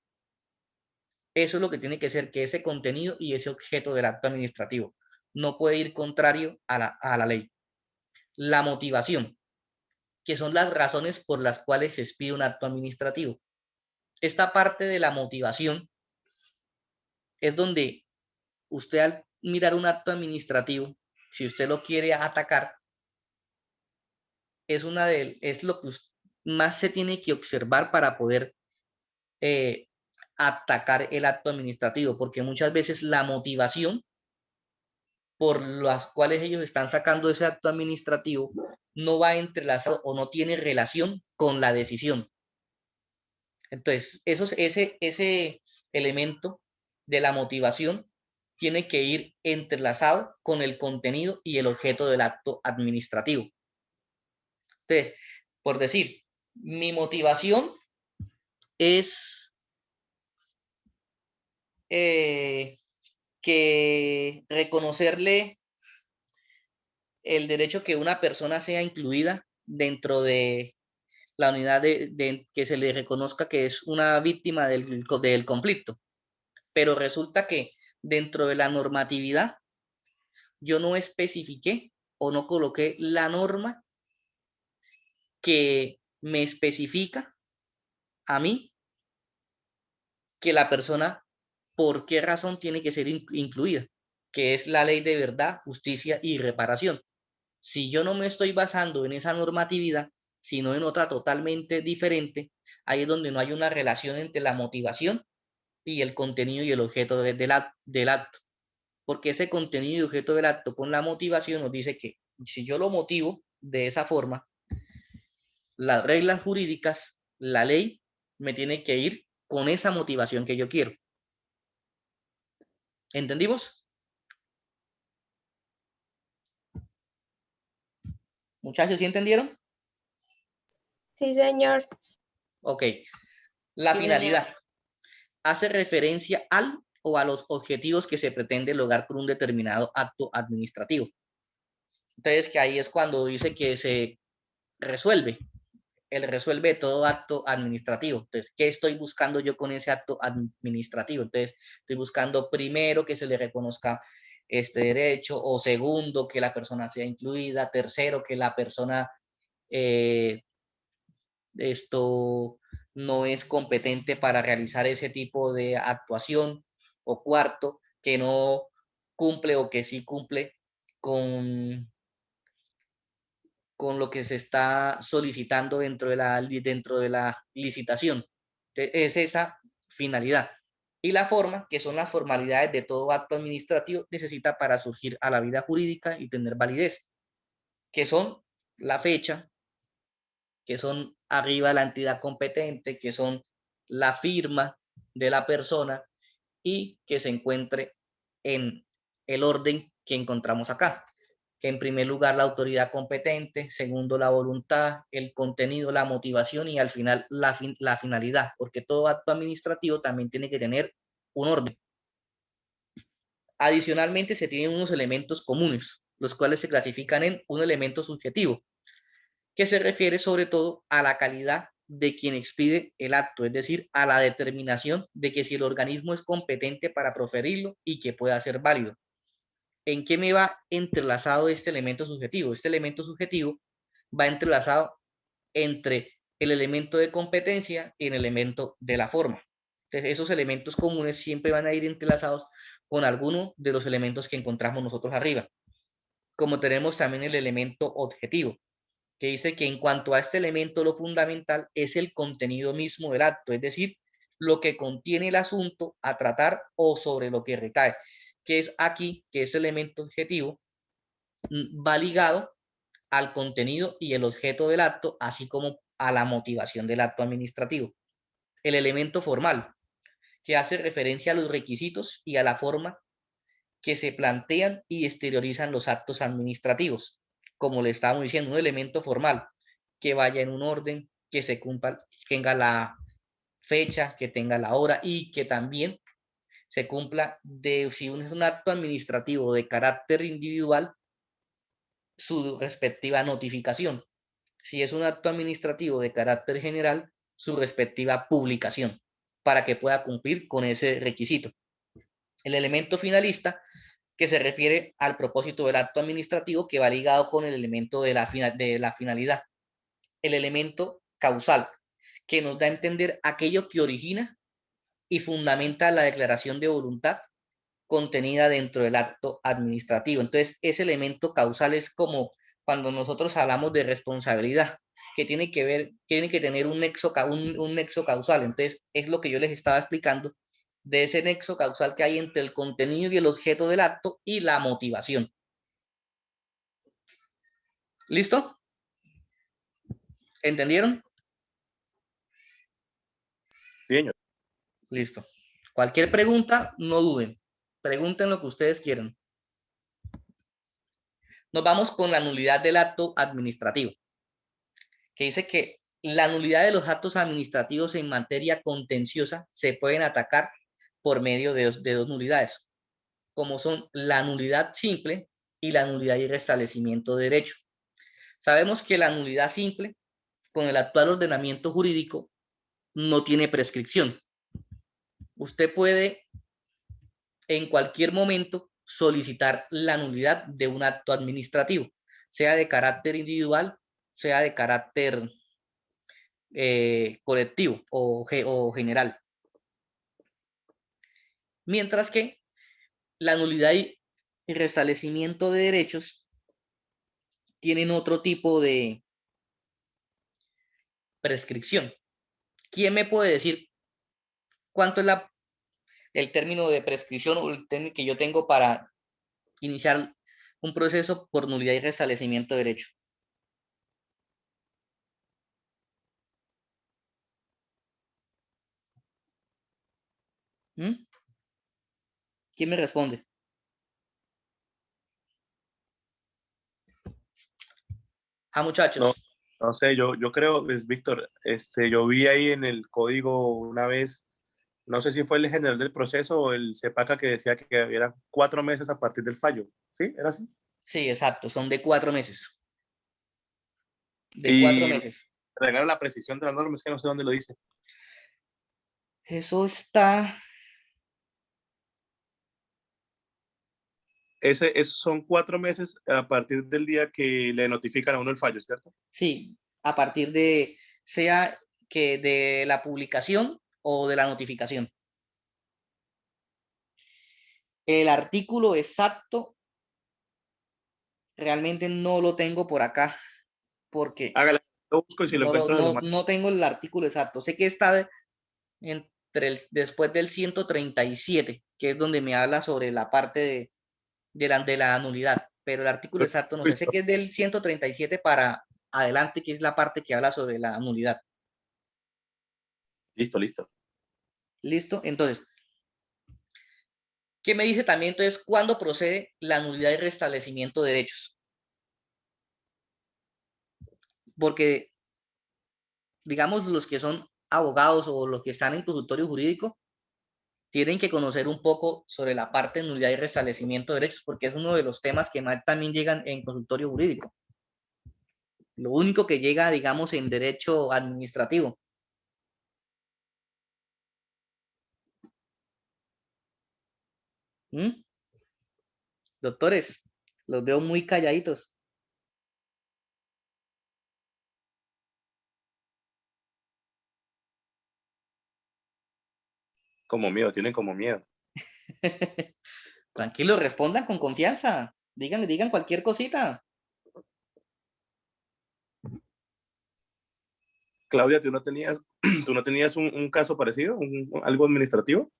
A: Eso es lo que tiene que ser, que ese contenido y ese objeto del acto administrativo no puede ir contrario a la ley. La motivación, que son las razones por las cuales se expide un acto administrativo. Esta parte de la motivación es donde usted, al mirar un acto administrativo, si usted lo quiere atacar, es lo que más se tiene que observar para poder atacar el acto administrativo, porque muchas veces la motivación por las cuales ellos están sacando ese acto administrativo no va entrelazado o no tiene relación con la decisión. Entonces, ese elemento de la motivación tiene que ir entrelazado con el contenido y el objeto del acto administrativo. Entonces, por decir, mi motivación es que reconocerle el derecho que una persona sea incluida dentro de la unidad que se le reconozca que es una víctima del conflicto. Pero resulta que dentro de la normatividad yo no especifiqué o no coloqué la norma que me especifica a mí que la persona por qué razón tiene que ser incluida, que es la ley de verdad, justicia y reparación. Si yo no me estoy basando en esa normatividad, sino en otra totalmente diferente, ahí es donde no hay una relación entre la motivación y el contenido y el objeto del acto. Porque ese contenido y objeto del acto con la motivación nos dice que si yo lo motivo de esa forma, las reglas jurídicas, la ley, me tiene que ir con esa motivación que yo quiero. ¿Entendimos? Muchachos, ¿sí entendieron?
H: Sí, señor.
A: Ok. La
F: Sí,
A: finalidad
F: señor.
A: hace referencia al o a los objetivos que se pretende lograr con un determinado acto administrativo. Entonces, que ahí es cuando dice que se resuelve, el resuelve todo acto administrativo. Entonces, ¿qué estoy buscando yo con ese acto administrativo? Entonces, estoy buscando primero que se le reconozca este derecho, o segundo, que la persona sea incluida, tercero, que la persona esto no es competente para realizar ese tipo de actuación, o cuarto, que no cumple o que sí cumple con lo que se está solicitando dentro de la licitación. Es esa finalidad. Y la forma, que son las formalidades de todo acto administrativo, necesita para surgir a la vida jurídica y tener validez, que son la fecha, que son arriba la entidad competente, que son la firma de la persona y que se encuentre en el orden que encontramos acá. Que en primer lugar la autoridad competente, segundo la voluntad, el contenido, la motivación y al final la finalidad, porque todo acto administrativo también tiene que tener un orden. Adicionalmente se tienen unos elementos comunes, los cuales se clasifican en un elemento subjetivo, que se refiere sobre todo a la calidad de quien expide el acto, es decir, a la determinación de que si el organismo es competente para proferirlo y que pueda ser válido. ¿En qué me va entrelazado este elemento subjetivo? Este elemento subjetivo va entrelazado entre el elemento de competencia y el elemento de la forma. Entonces, esos elementos comunes siempre van a ir entrelazados con alguno de los elementos que encontramos nosotros arriba. Como tenemos también el elemento objetivo, que dice que en cuanto a este elemento, lo fundamental es el contenido mismo del acto, es decir, lo que contiene el asunto a tratar o sobre lo que recae, que es aquí, que ese elemento objetivo va ligado al contenido y el objeto del acto, así como a la motivación del acto administrativo. El elemento formal, que hace referencia a los requisitos y a la forma que se plantean y exteriorizan los actos administrativos. Como le estábamos diciendo, un elemento formal que vaya en un orden, que se cumpla, que tenga la fecha, que tenga la hora y que también se cumpla de si es un acto administrativo de carácter individual, su respectiva notificación. Si es un acto administrativo de carácter general, su respectiva publicación. para que pueda cumplir con ese requisito. El elemento finalista, que se refiere al propósito del acto administrativo, que va ligado con el elemento de la finalidad. El elemento causal, que nos da a entender aquello que origina y fundamenta la declaración de voluntad contenida dentro del acto administrativo. Entonces, ese elemento causal es como cuando nosotros hablamos de responsabilidad, que tiene que tener un nexo causal. Entonces, es lo que yo les estaba explicando de ese nexo causal que hay entre el contenido y el objeto del acto y la motivación. ¿Listo? ¿Entendieron?
D: Sí, señor.
A: Listo. Cualquier pregunta, no duden. Pregunten lo que ustedes quieran. Nos vamos con la nulidad del acto administrativo, que dice que la nulidad de los actos administrativos en materia contenciosa se pueden atacar por medio de dos nulidades, como son la nulidad simple y la nulidad y restablecimiento de derecho. Sabemos que la nulidad simple, con el actual ordenamiento jurídico, no tiene prescripción. Usted puede en cualquier momento solicitar la nulidad de un acto administrativo, sea de carácter individual, sea de carácter colectivo o general. Mientras que la nulidad y restablecimiento de derechos tienen otro tipo de prescripción. ¿Quién me puede decir cuánto es el término de prescripción o el término que yo tengo para iniciar un proceso por nulidad y restablecimiento de derecho? ¿Mm? ¿Quién me responde? Muchachos.
D: No sé, yo creo, pues, Víctor, yo vi ahí en el código una vez, no sé si fue el general del proceso o el CEPACA que decía que eran 4 meses a partir del fallo. ¿Sí? ¿Era así?
A: Sí, exacto, son de 4 meses. De
D: Y
A: 4 meses.
D: agregaron la precisión de la norma, es que no sé dónde lo dice.
A: Eso está...
D: Esos son 4 meses a partir del día que le notifican a uno el fallo, ¿cierto?
A: Sí, a partir de, sea que de la publicación o de la notificación. El artículo exacto realmente no lo tengo por acá, porque
D: Hágale, lo busco y si lo encuentro de lo más.
A: no tengo el artículo exacto. Sé que está después del 137, que es donde me habla sobre la parte de la nulidad, pero el artículo exacto no sé. Sé que es del 137 para adelante, que es la parte que habla sobre la nulidad.
D: Listo, listo.
A: ¿Listo? Entonces, ¿qué me dice también entonces cuándo procede la nulidad y restablecimiento de derechos? Porque, digamos, los que son abogados o los que están en consultorio jurídico tienen que conocer un poco sobre la parte de nulidad y restablecimiento de derechos, porque es uno de los temas que más también llegan en consultorio jurídico. Lo único que llega, digamos, en derecho administrativo. ¿Mm? Doctores, los veo muy calladitos.
D: Como miedo, tienen como miedo.
A: Tranquilo, respondan con confianza. Digan cualquier cosita.
D: Claudia, ¿tú no tenías un caso parecido? ¿Algo administrativo?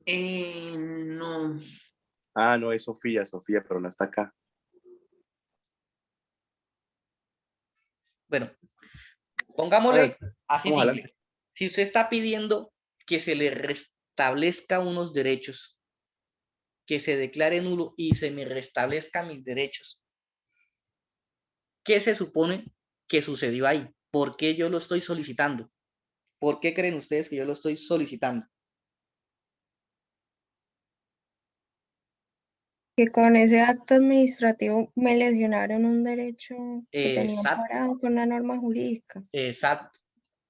E: No.
D: Ah, no, es Sofía, pero no está acá.
A: Bueno, pongámosle así
D: Vamos
A: simple.
D: adelante.
A: Si usted está pidiendo que se le restablezca unos derechos, que se declare nulo y se me restablezcan mis derechos, ¿qué se supone que sucedió ahí? ¿Por qué yo lo estoy solicitando? ¿Por qué creen ustedes que yo lo estoy solicitando?
H: Que con ese acto administrativo me lesionaron un derecho que tenía
A: Exacto,
H: amparado con una norma jurídica.
A: exacto.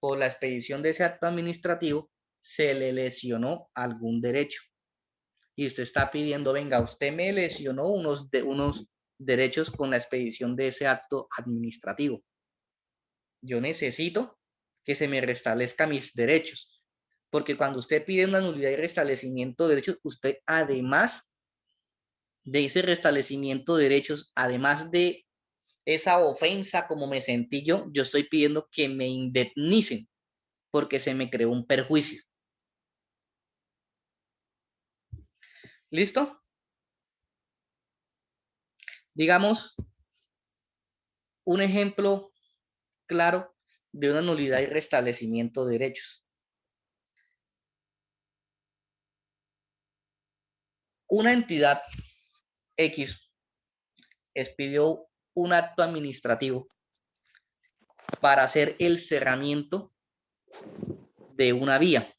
A: por la expedición de ese acto administrativo se le lesionó algún derecho. Y usted está pidiendo, venga, usted me lesionó unos derechos con la expedición de ese acto administrativo. Yo necesito que se me restablezca mis derechos. Porque cuando usted pide una nulidad y restablecimiento de derechos, usted además de ese restablecimiento de derechos, además de esa ofensa como me sentí yo estoy pidiendo que me indemnicen porque se me creó un perjuicio. ¿Listo? Digamos, un ejemplo claro de una nulidad y restablecimiento de derechos. Una entidad X expidió un acto administrativo para hacer el cerramiento de una vía,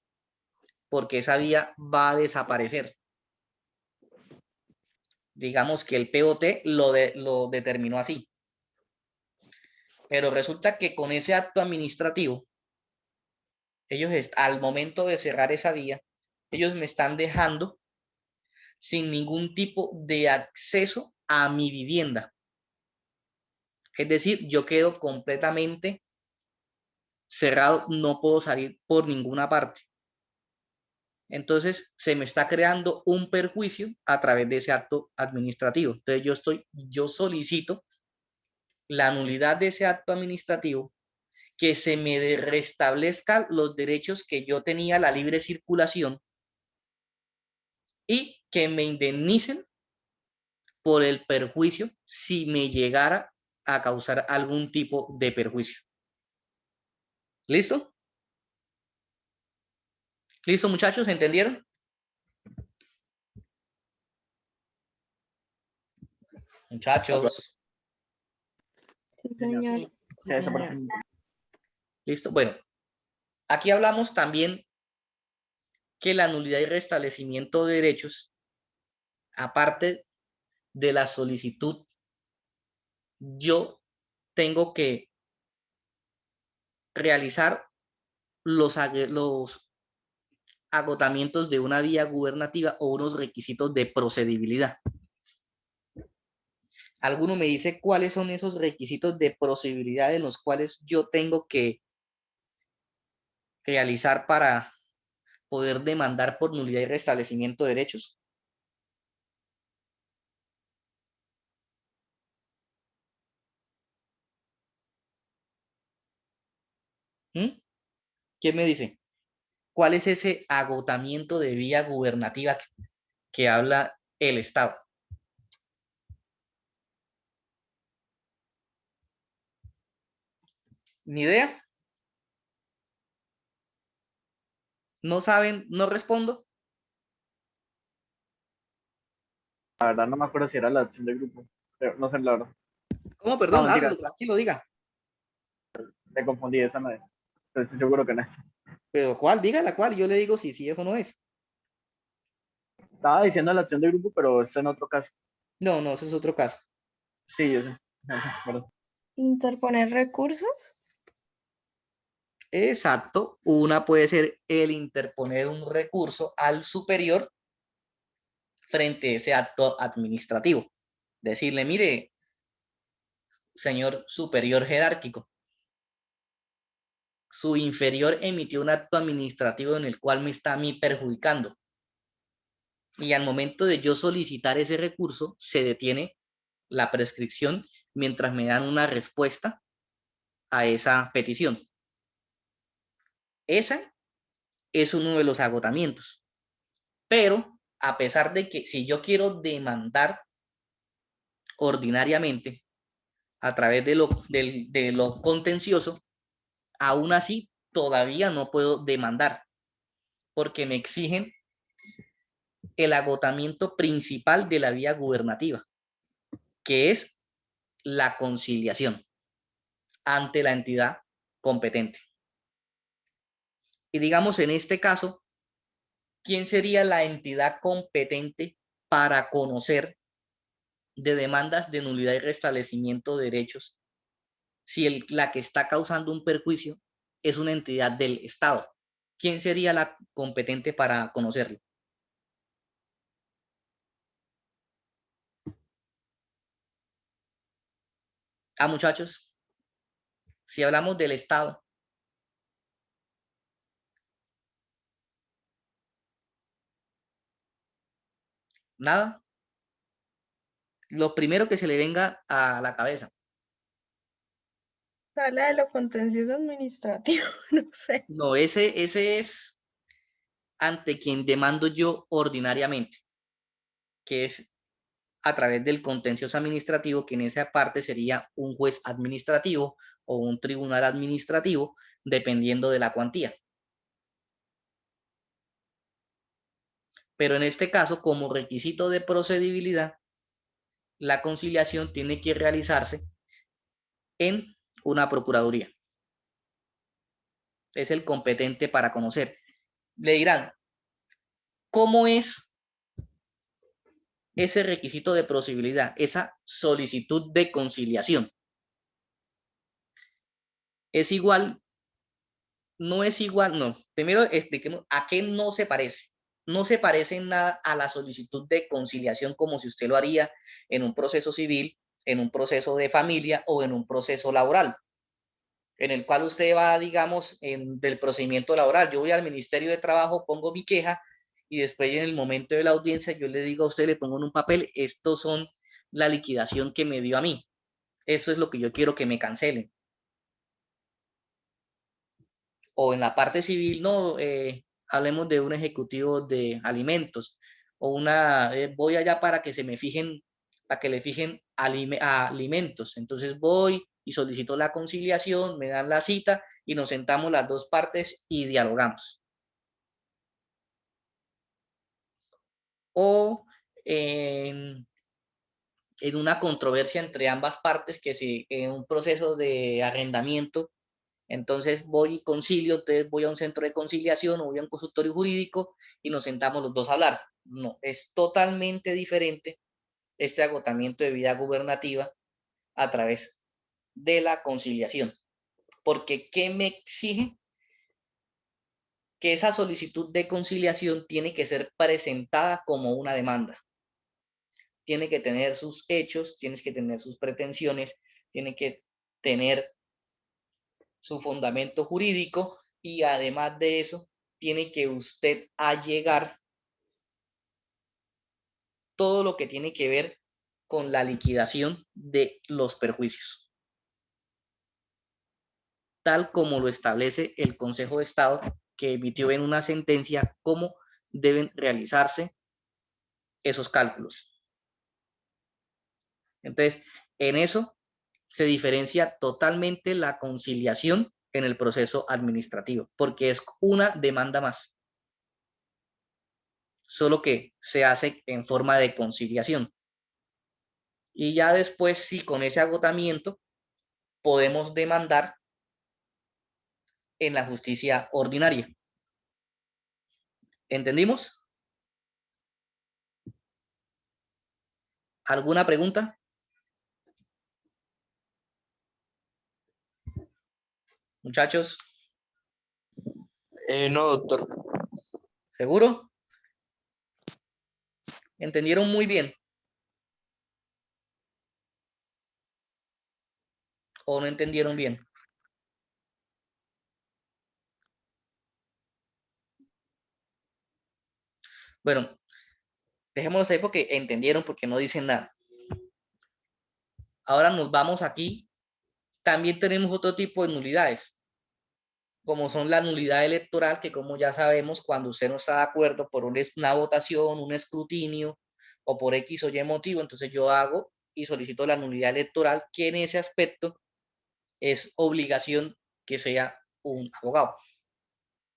A: porque esa vía va a desaparecer. Digamos que el POT lo determinó así. Pero resulta que con ese acto administrativo, ellos al momento de cerrar esa vía, ellos me están dejando sin ningún tipo de acceso a mi vivienda. Es decir, yo quedo completamente cerrado, no puedo salir por ninguna parte. Entonces, se me está creando un perjuicio a través de ese acto administrativo. Entonces, yo solicito la nulidad de ese acto administrativo, que se me restablezcan los derechos que yo tenía, la libre circulación, y que me indemnicen por el perjuicio si me llegara a causar algún tipo de perjuicio. ¿Listo? ¿Listo, muchachos? ¿Entendieron? Muchachos.
H: Sí, señor.
A: ¿Listo? Bueno, aquí hablamos también que la nulidad y restablecimiento de derechos, aparte de la solicitud, yo tengo que realizar los agotamientos de una vía gubernativa o unos requisitos de procedibilidad. Alguno me dice cuáles son esos requisitos de procedibilidad en los cuales yo tengo que realizar para poder demandar por nulidad y restablecimiento de derechos. ¿Quién me dice? ¿Cuál es ese agotamiento de vía gubernativa que habla el Estado? ¿Ni idea? ¿No saben? ¿No respondo?
C: La verdad no me acuerdo si era la acción de grupo, pero no sé la verdad.
A: ¿Cómo? Perdón,
C: No,
A: háblalo, tranquilo, diga.
C: Me confundí, esa no es. Estoy seguro que no es.
A: Pero ¿cuál? Dígala cuál, y yo le digo si sí o no es.
C: Estaba diciendo la acción de grupo, pero es en otro caso.
A: No, no, ese es otro caso.
C: Sí, yo sé. Perdón.
H: ¿Interponer recursos?
A: Exacto. Una puede ser el interponer un recurso al superior frente a ese acto administrativo. Decirle, mire, señor superior jerárquico, su inferior emitió un acto administrativo en el cual me está a mí perjudicando. Y al momento de yo solicitar ese recurso, se detiene la prescripción mientras me dan una respuesta a esa petición. Esa es uno de los agotamientos. Pero a pesar de que si yo quiero demandar ordinariamente a través de lo contencioso, aún así todavía no puedo demandar porque me exigen el agotamiento principal de la vía gubernativa, que es la conciliación ante la entidad competente. Y digamos, en este caso, ¿quién sería la entidad competente para conocer de demandas de nulidad y restablecimiento de derechos si la que está causando un perjuicio es una entidad del Estado. ¿Quién sería la competente para conocerlo? Ah, muchachos, si hablamos del Estado, nada, lo primero que se le venga a la cabeza.
H: Habla de lo contencioso administrativo, no sé.
A: No, ese es ante quien demando yo ordinariamente, que es a través del contencioso administrativo, que en esa parte sería un juez administrativo o un tribunal administrativo, dependiendo de la cuantía. Pero en este caso, como requisito de procedibilidad, la conciliación tiene que realizarse en una procuraduría. Es el competente para conocer. Le dirán, ¿cómo es ese requisito de procedibilidad, esa solicitud de conciliación? Es igual, no es igual, no. Primero expliquemos a qué no se parece. No se parece en nada a la solicitud de conciliación como si usted lo haría en un proceso civil, en un proceso de familia o en un proceso laboral, en el cual usted va, digamos, del procedimiento laboral. Yo voy al Ministerio de Trabajo, pongo mi queja y después en el momento de la audiencia yo le digo a usted, le pongo en un papel, estos son la liquidación que me dio a mí. Esto es lo que yo quiero que me cancelen. O en la parte civil, no, hablemos de un ejecutivo de alimentos o voy allá para que se me fijen, para que le fijen alimentos. Entonces voy y solicito la conciliación, me dan la cita y nos sentamos las dos partes y dialogamos. O en una controversia entre ambas partes, en un proceso de arrendamiento. Entonces voy y concilio, entonces voy a un centro de conciliación o voy a un consultorio jurídico y nos sentamos los dos a hablar. No, es totalmente diferente este agotamiento de vida gubernativa a través de la conciliación. Porque ¿qué me exige? Que esa solicitud de conciliación tiene que ser presentada como una demanda. Tiene que tener sus hechos, tienes que tener sus pretensiones, tiene que tener su fundamento jurídico y además de eso, tiene que usted allegar todo lo que tiene que ver con la liquidación de los perjuicios, tal como lo establece el Consejo de Estado, que emitió en una sentencia cómo deben realizarse esos cálculos. Entonces, en eso se diferencia totalmente la conciliación en el proceso administrativo, porque es una demanda más, solo que se hace en forma de conciliación. Y ya después, sí, con ese agotamiento, podemos demandar en la justicia ordinaria. ¿Entendimos? ¿Alguna pregunta? Muchachos,
G: No, doctor.
A: ¿seguro? ¿Entendieron muy bien? ¿O no entendieron bien? Bueno, dejémoslo ahí porque entendieron, porque no dicen nada. Ahora nos vamos aquí. También tenemos otro tipo de nulidades, como son la nulidad electoral, que como ya sabemos, cuando usted no está de acuerdo por una votación, un escrutinio o por X o Y motivo, entonces yo hago y solicito la nulidad electoral, que en ese aspecto es obligación que sea un abogado.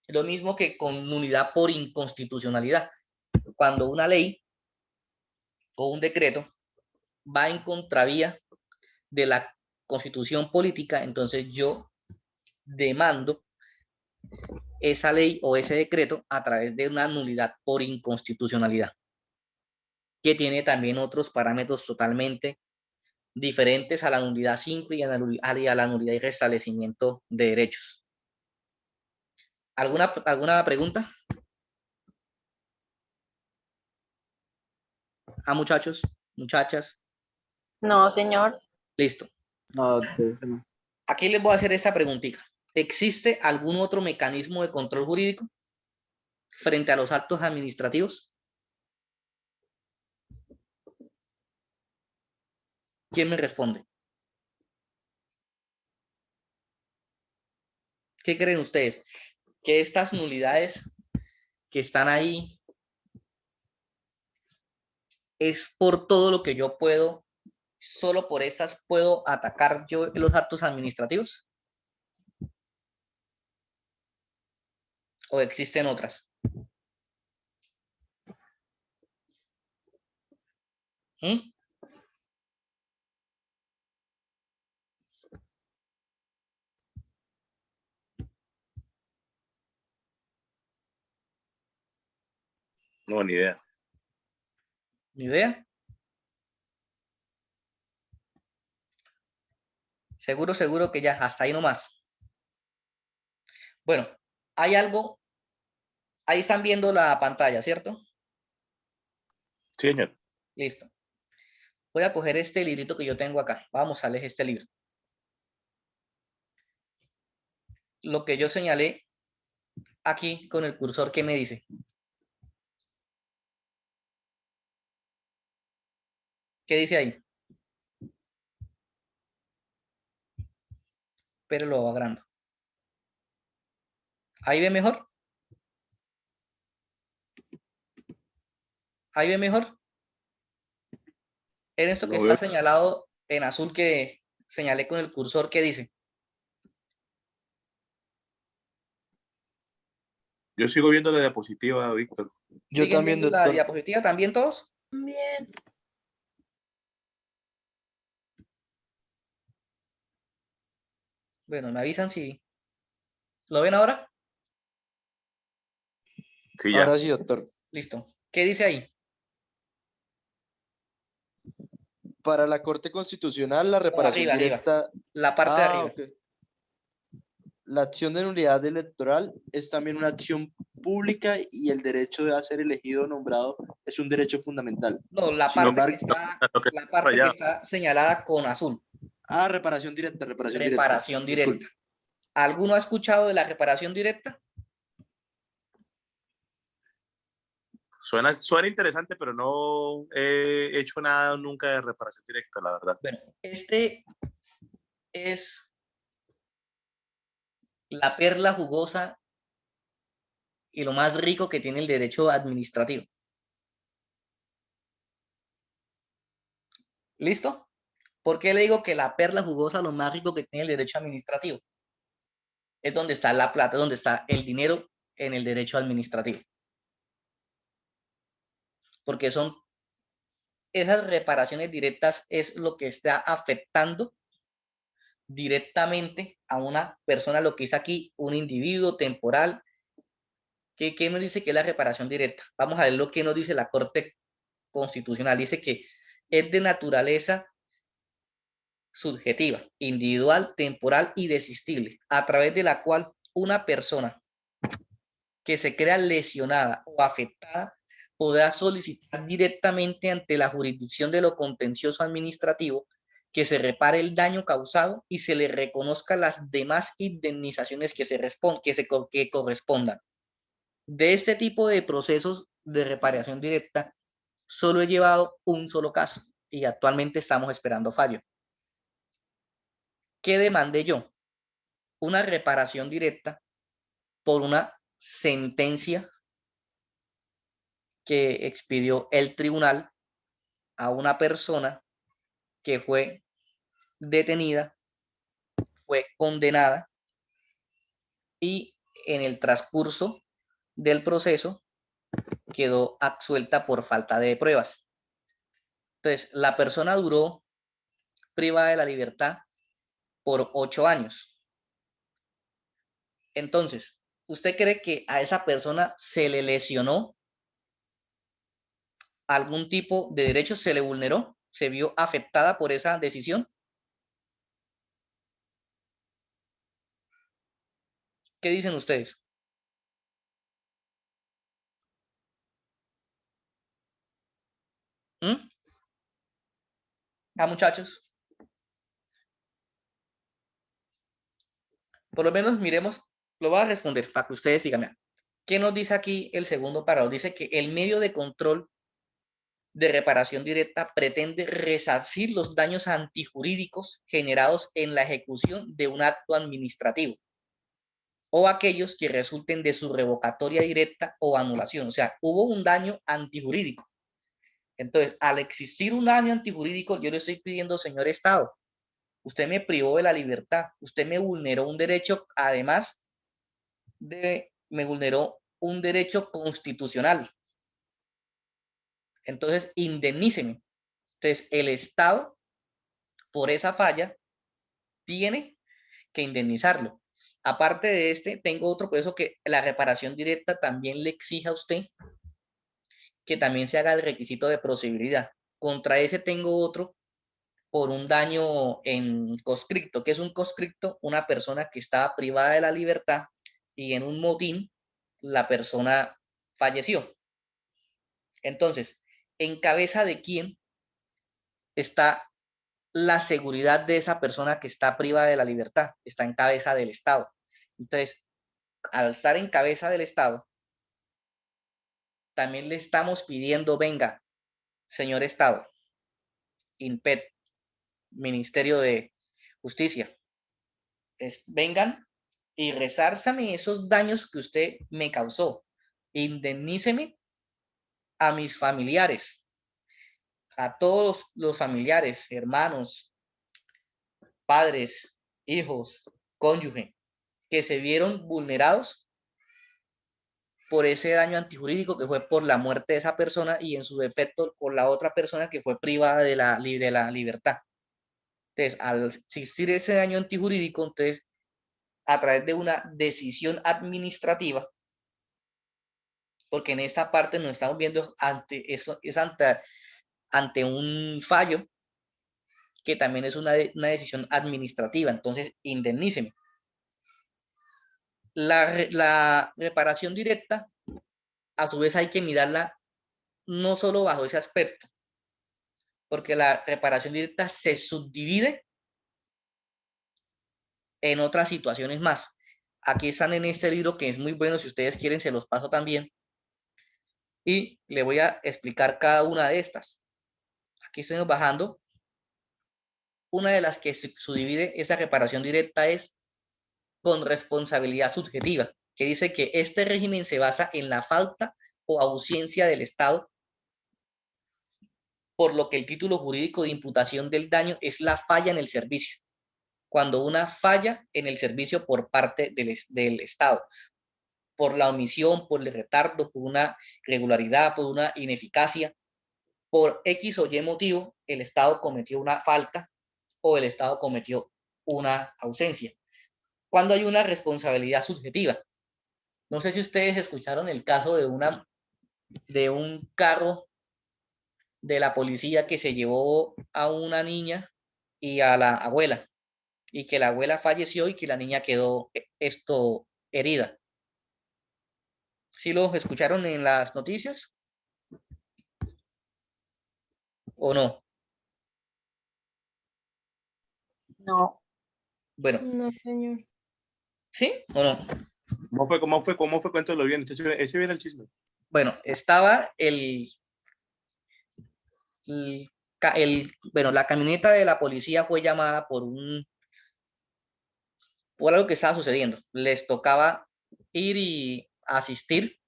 A: Lo mismo que con nulidad por inconstitucionalidad. Cuando una ley o un decreto va en contravía de la constitución política, entonces yo demando esa ley o ese decreto a través de una nulidad por inconstitucionalidad, que tiene también otros parámetros totalmente diferentes a la nulidad simple y a la nulidad y restablecimiento de derechos. ¿Alguna pregunta? Muchachos, muchachas.
F: No, señor.
A: Listo.
C: No, de ese no.
A: Aquí les voy a hacer esta preguntita. ¿Existe algún otro mecanismo de control jurídico frente a los actos administrativos? ¿Quién me responde? ¿Qué creen ustedes? Que estas nulidades que están ahí es por todo lo que yo puedo, solo por estas puedo atacar yo los actos administrativos, o existen otras. ¿Mm?
D: No, ni idea.
A: ¿Ni idea? Seguro que ya, hasta ahí nomás. Bueno, hay algo, ahí están viendo la pantalla, ¿cierto?
D: Sí, señor.
A: Listo. Voy a coger este librito que yo tengo acá. Vamos a leer este libro. Lo que yo señalé aquí con el cursor, ¿qué me dice? ¿Qué dice ahí? Pero lo agrando. ¿Ahí ve mejor? ¿Ahí ve mejor? En esto que
D: Lo
A: está
D: veo.
A: señalado en azul que señalé con el cursor, ¿qué dice?
D: Yo sigo viendo la diapositiva, Víctor.
G: Yo
A: ¿Siguen
G: también,
A: viendo la
G: doctor.
A: diapositiva también todos?
H: Bien.
A: Bueno, me avisan si... ¿Lo ven ahora?
D: Sí, ya.
G: Ahora sí, doctor.
A: Listo. ¿Qué dice ahí?
G: Para la Corte Constitucional, la
A: No,
G: reparación
A: arriba.
G: directa.
A: La parte de arriba.
G: Ok. La acción de nulidad electoral es también una acción pública y el derecho de ser elegido o nombrado es un derecho fundamental.
A: No, la
G: Sin
D: No,
A: parte que
G: embargo,
A: está,
D: lo que
A: la parte que
D: allá.
A: está señalada con azul.
G: reparación directa, reparación directa.
A: Reparación directa.
G: Disculpe.
A: ¿Alguno ha escuchado de la reparación directa?
D: Suena interesante, pero no he hecho nada nunca de reparación directa, la verdad.
A: Bueno, este es la perla jugosa y lo más rico que tiene el derecho administrativo. ¿Listo? ¿Por qué le digo que la perla jugosa, lo más rico que tiene el derecho administrativo? Es donde está la plata, donde está el dinero en el derecho administrativo. Porque son esas reparaciones directas, es lo que está afectando directamente a una persona, lo que es aquí un individuo temporal. ¿Qué nos dice que es la reparación directa? Vamos a ver lo que nos dice la Corte Constitucional. Dice que es de naturaleza subjetiva, individual, temporal y desistible, a través de la cual una persona que se crea lesionada o afectada podrá solicitar directamente ante la jurisdicción de lo contencioso administrativo que se repare el daño causado y se le reconozca las demás indemnizaciones que correspondan. De este tipo de procesos de reparación directa, solo he llevado un solo caso y actualmente estamos esperando fallo. ¿Qué demandé yo? Una reparación directa por una sentencia que expidió el tribunal a una persona que fue detenida, fue condenada y en el transcurso del proceso quedó absuelta por falta de pruebas. Entonces, la persona duró privada de la libertad por 8 años. Entonces, ¿usted cree que a esa persona se le lesionó algún tipo de derecho, se le vulneró, se vio afectada por esa decisión? ¿Qué dicen ustedes? Muchachos. Por lo menos miremos, lo voy a responder para que ustedes digan. ¿Qué nos dice aquí el segundo párrafo? Dice que el medio de control de reparación directa pretende resarcir los daños antijurídicos generados en la ejecución de un acto administrativo o aquellos que resulten de su revocatoria directa o anulación. O sea, hubo un daño antijurídico. Entonces, al existir un daño antijurídico, yo le estoy pidiendo, señor Estado, usted me privó de la libertad, usted me vulneró un derecho, además de, me vulneró un derecho constitucional. Entonces, indemníceme. Entonces, el Estado, por esa falla, tiene que indemnizarlo. Aparte de este, tengo otro, por eso que la reparación directa también le exige a usted que también se haga el requisito de procedibilidad. Contra ese tengo otro por un daño en conscripto. ¿Qué es un conscripto? Una persona que estaba privada de la libertad y en un motín la persona falleció. Entonces, ¿en cabeza de quién está la seguridad de esa persona que está privada de la libertad? Está en cabeza del Estado. Entonces, al estar en cabeza del Estado, también le estamos pidiendo, venga, señor Estado, INPET, Ministerio de Justicia, vengan y resárzame esos daños que usted me causó. Indemníceme a mis familiares, a todos los familiares, hermanos, padres, hijos, cónyuge, que se vieron vulnerados por ese daño antijurídico que fue por la muerte de esa persona y en su defecto por la otra persona que fue privada de la libertad. Entonces, al existir ese daño antijurídico, entonces, a través de una decisión administrativa, porque en esta parte nos estamos viendo ante eso, es ante un fallo que también es una decisión administrativa, entonces indemníceme. La reparación directa, a su vez hay que mirarla no solo bajo ese aspecto, porque la reparación directa se subdivide en otras situaciones más. Aquí están en este libro que es muy bueno, si ustedes quieren se los paso también, y le voy a explicar cada una de estas. Aquí estoy bajando. Una de las que se subdivide esa reparación directa es con responsabilidad subjetiva, que dice que este régimen se basa en la falta o ausencia del Estado, por lo que el título jurídico de imputación del daño es la falla en el servicio. Cuando una falla en el servicio por parte del Estado, por la omisión, por el retardo, por una irregularidad, por una ineficacia, por X o Y motivo, el Estado cometió una falta o el Estado cometió una ausencia. Cuando hay una responsabilidad subjetiva. No sé si ustedes escucharon el caso de un carro de la policía que se llevó a una niña y a la abuela, y que la abuela falleció y que la niña quedó herida. ¿Sí lo escucharon en las noticias? ¿O no?
B: No.
A: Bueno,
H: No, señor.
A: ¿sí o no?
D: ¿Cómo fue? Cuéntalo bien, ese viene el chisme.
A: Bueno, estaba bueno, la camioneta de la policía fue llamada por algo que estaba sucediendo. Les tocaba ir y asistir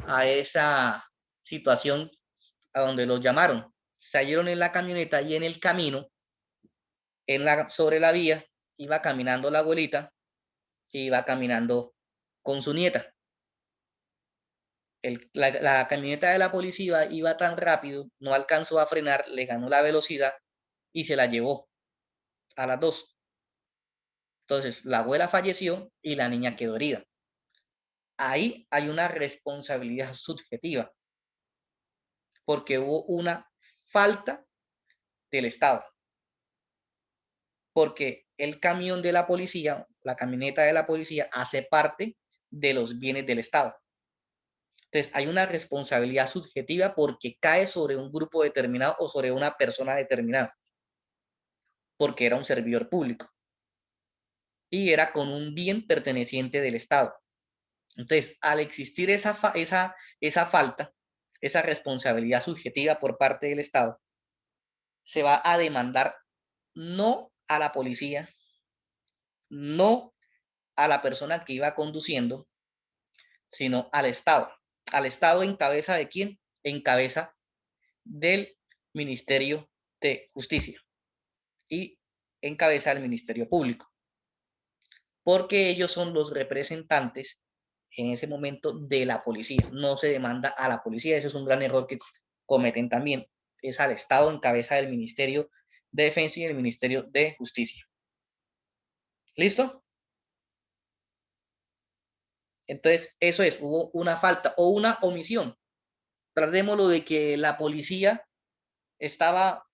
A: a esa situación a donde los llamaron. Salieron en la camioneta y en el camino, sobre la vía, iba caminando la abuelita, iba caminando con su nieta. La camioneta de la policía iba tan rápido, no alcanzó a frenar, le ganó la velocidad y se la llevó a las dos. Entonces, la abuela falleció y la niña quedó herida. Ahí hay una responsabilidad subjetiva, porque hubo una falta del Estado. Porque el camión de la policía, la camioneta de la policía, hace parte de los bienes del Estado. Entonces, hay una responsabilidad subjetiva porque cae sobre un grupo determinado o sobre una persona determinada, porque era un servidor público y era con un bien perteneciente del Estado. Entonces, al existir esa falta, esa responsabilidad subjetiva por parte del Estado, se va a demandar no a la policía, no a la persona que iba conduciendo, sino al Estado. ¿Al Estado en cabeza de quién? En cabeza del Ministerio de Justicia y en cabeza del Ministerio Público, porque ellos son los representantes en ese momento de la policía. No se demanda a la policía, ese es un gran error que cometen también. Es al Estado en cabeza del Ministerio de Defensa y del Ministerio de Justicia. ¿Listo? Entonces, eso es, hubo una falta o una omisión. Tratémoslo de que la policía estaba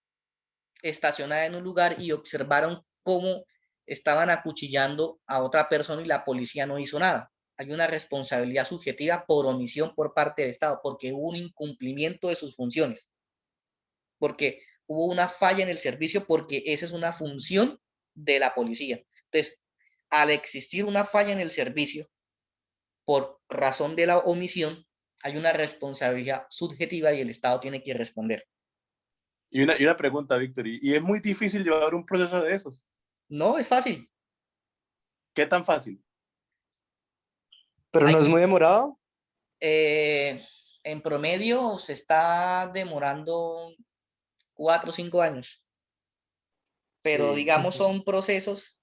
A: estacionada en un lugar y observaron cómo estaban acuchillando a otra persona y la policía no hizo nada. Hay una responsabilidad subjetiva por omisión por parte del Estado, porque hubo un incumplimiento de sus funciones, porque hubo una falla en el servicio, porque esa es una función de la policía. Entonces, al existir una falla en el servicio, por razón de la omisión, hay una responsabilidad subjetiva y el Estado tiene que responder.
D: Y una pregunta, Víctor, ¿y es muy difícil llevar un proceso de esos?
A: No, es fácil.
D: ¿Qué tan fácil?
G: Pero no es muy demorado.
A: En promedio se está demorando 4 o 5 años. Pero
G: Sí.
A: digamos son procesos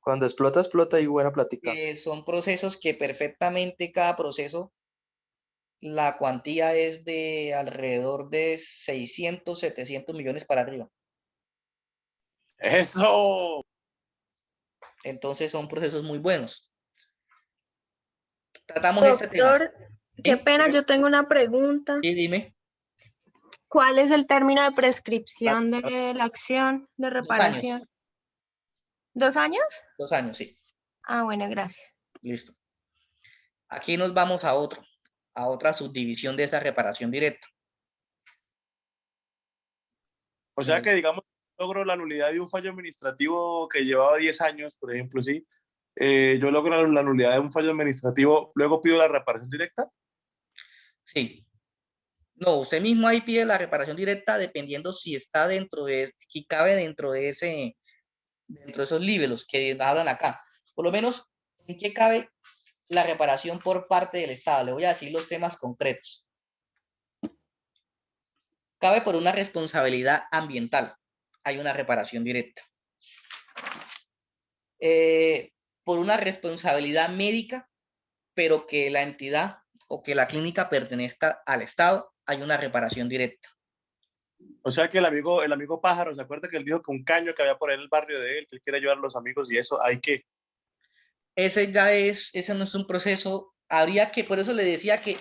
G: Cuando explota, explota y buena plática.
A: que perfectamente cada proceso, la cuantía es de alrededor de 600, 700 millones para arriba.
D: ¡Eso!
A: Entonces son procesos muy buenos. Tratamos este tema.
H: Doctor, qué pena, yo tengo una pregunta.
A: Y dime.
H: ¿Cuál es el término de prescripción de la acción de
A: 2
H: reparación?
A: años.
H: 2 años?
A: 2 años, sí.
H: Ah, bueno, gracias.
A: Listo. Aquí nos vamos a otra subdivisión de esa reparación directa.
D: O sea que, digamos, logro la nulidad de un fallo administrativo que llevaba 10 años, por ejemplo, sí. Yo logro la nulidad de un fallo administrativo, luego pido la reparación directa.
A: Sí. No, usted mismo ahí pide la reparación directa dependiendo si está dentro de, si cabe dentro de esos libelos que hablan acá. Por lo menos, ¿en qué cabe la reparación por parte del Estado? Le voy a decir los temas concretos. Cabe por una responsabilidad ambiental. Hay una reparación directa. Por una responsabilidad médica, pero que la entidad o que la clínica pertenezca al Estado, hay una reparación directa.
D: O sea que el amigo Pájaro, ¿se acuerda que él dijo que un caño que había por ahí en el barrio de él, que él quiere ayudar a los amigos y eso, hay que?
A: Ese no es un proceso, por eso le decía que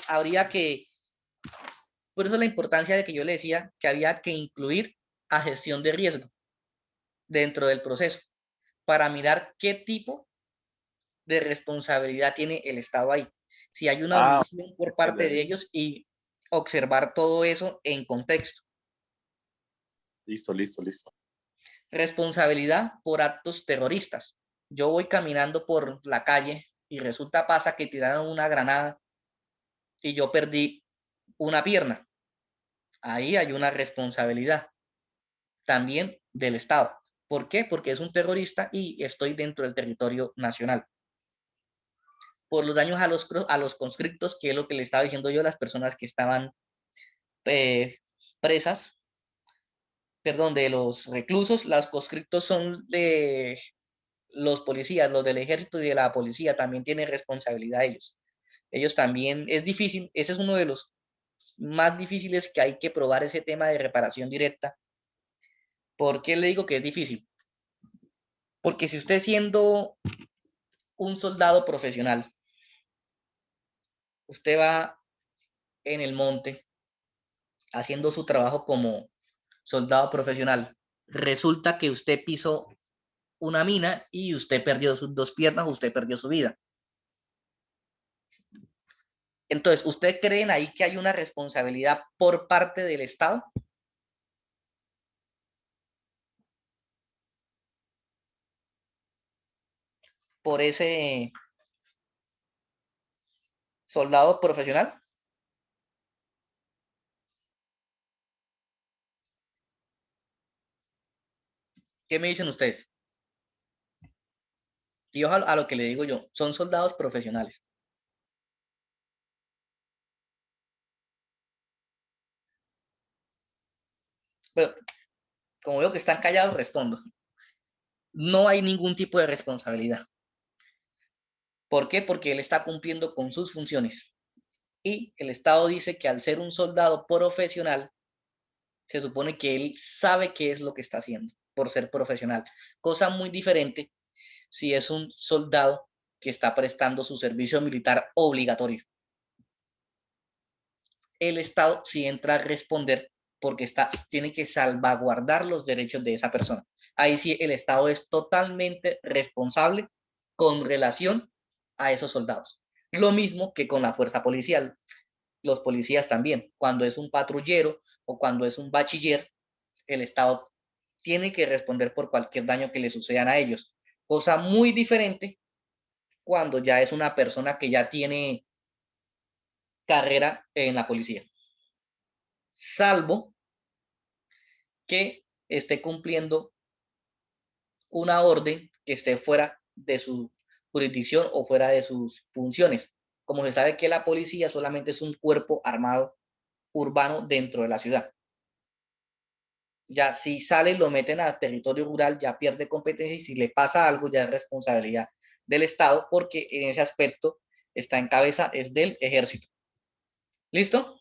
A: por eso la importancia de que yo le decía que había que incluir a gestión de riesgo dentro del proceso, para mirar qué tipo de responsabilidad tiene el Estado ahí. Si hay una omisión por parte de ellos y observar todo eso en contexto.
D: Listo.
A: Responsabilidad por actos terroristas. Yo voy caminando por la calle y pasa que tiraron una granada y yo perdí una pierna. Ahí hay una responsabilidad también del Estado. ¿Por qué? Porque es un terrorista y estoy dentro del territorio nacional. Por los daños a los conscriptos, que es lo que le estaba diciendo yo a las personas que estaban presas, perdón, de los reclusos. Los conscriptos son de los policías, los del ejército y de la policía, también tienen responsabilidad ellos. Ellos también, es difícil, ese es uno de los más difíciles que hay que probar, ese tema de reparación directa. ¿Por qué le digo que es difícil? Porque si usted, siendo un soldado profesional, usted va en el monte haciendo su trabajo como soldado profesional, resulta que usted pisó una mina y usted perdió sus 2 piernas, usted perdió su vida. Entonces, ¿ustedes creen ahí que hay una responsabilidad por parte del Estado? Por ese soldado profesional. ¿Qué me dicen ustedes? Y ojo a lo que le digo yo, son soldados profesionales. Pero como veo que están callados, respondo. No hay ningún tipo de responsabilidad. ¿Por qué? Porque él está cumpliendo con sus funciones. Y el Estado dice que al ser un soldado profesional, se supone que él sabe qué es lo que está haciendo por ser profesional. Cosa muy diferente si es un soldado que está prestando su servicio militar obligatorio. El Estado sí entra a responder porque tiene que salvaguardar los derechos de esa persona. Ahí sí el Estado es totalmente responsable con relación a esos soldados. Lo mismo que con la fuerza policial. Los policías también. Cuando es un patrullero o cuando es un bachiller, el Estado tiene que responder por cualquier daño que le sucedan a ellos. Cosa muy diferente cuando ya es una persona que ya tiene carrera en la policía. Salvo que esté cumpliendo una orden que esté fuera de su jurisdicción o fuera de sus funciones. Como se sabe que la policía solamente es un cuerpo armado urbano dentro de la ciudad. Ya si sale y lo meten a territorio rural, ya pierde competencia y si le pasa algo ya es responsabilidad del Estado porque en ese aspecto está en cabeza es del ejército. ¿Listo?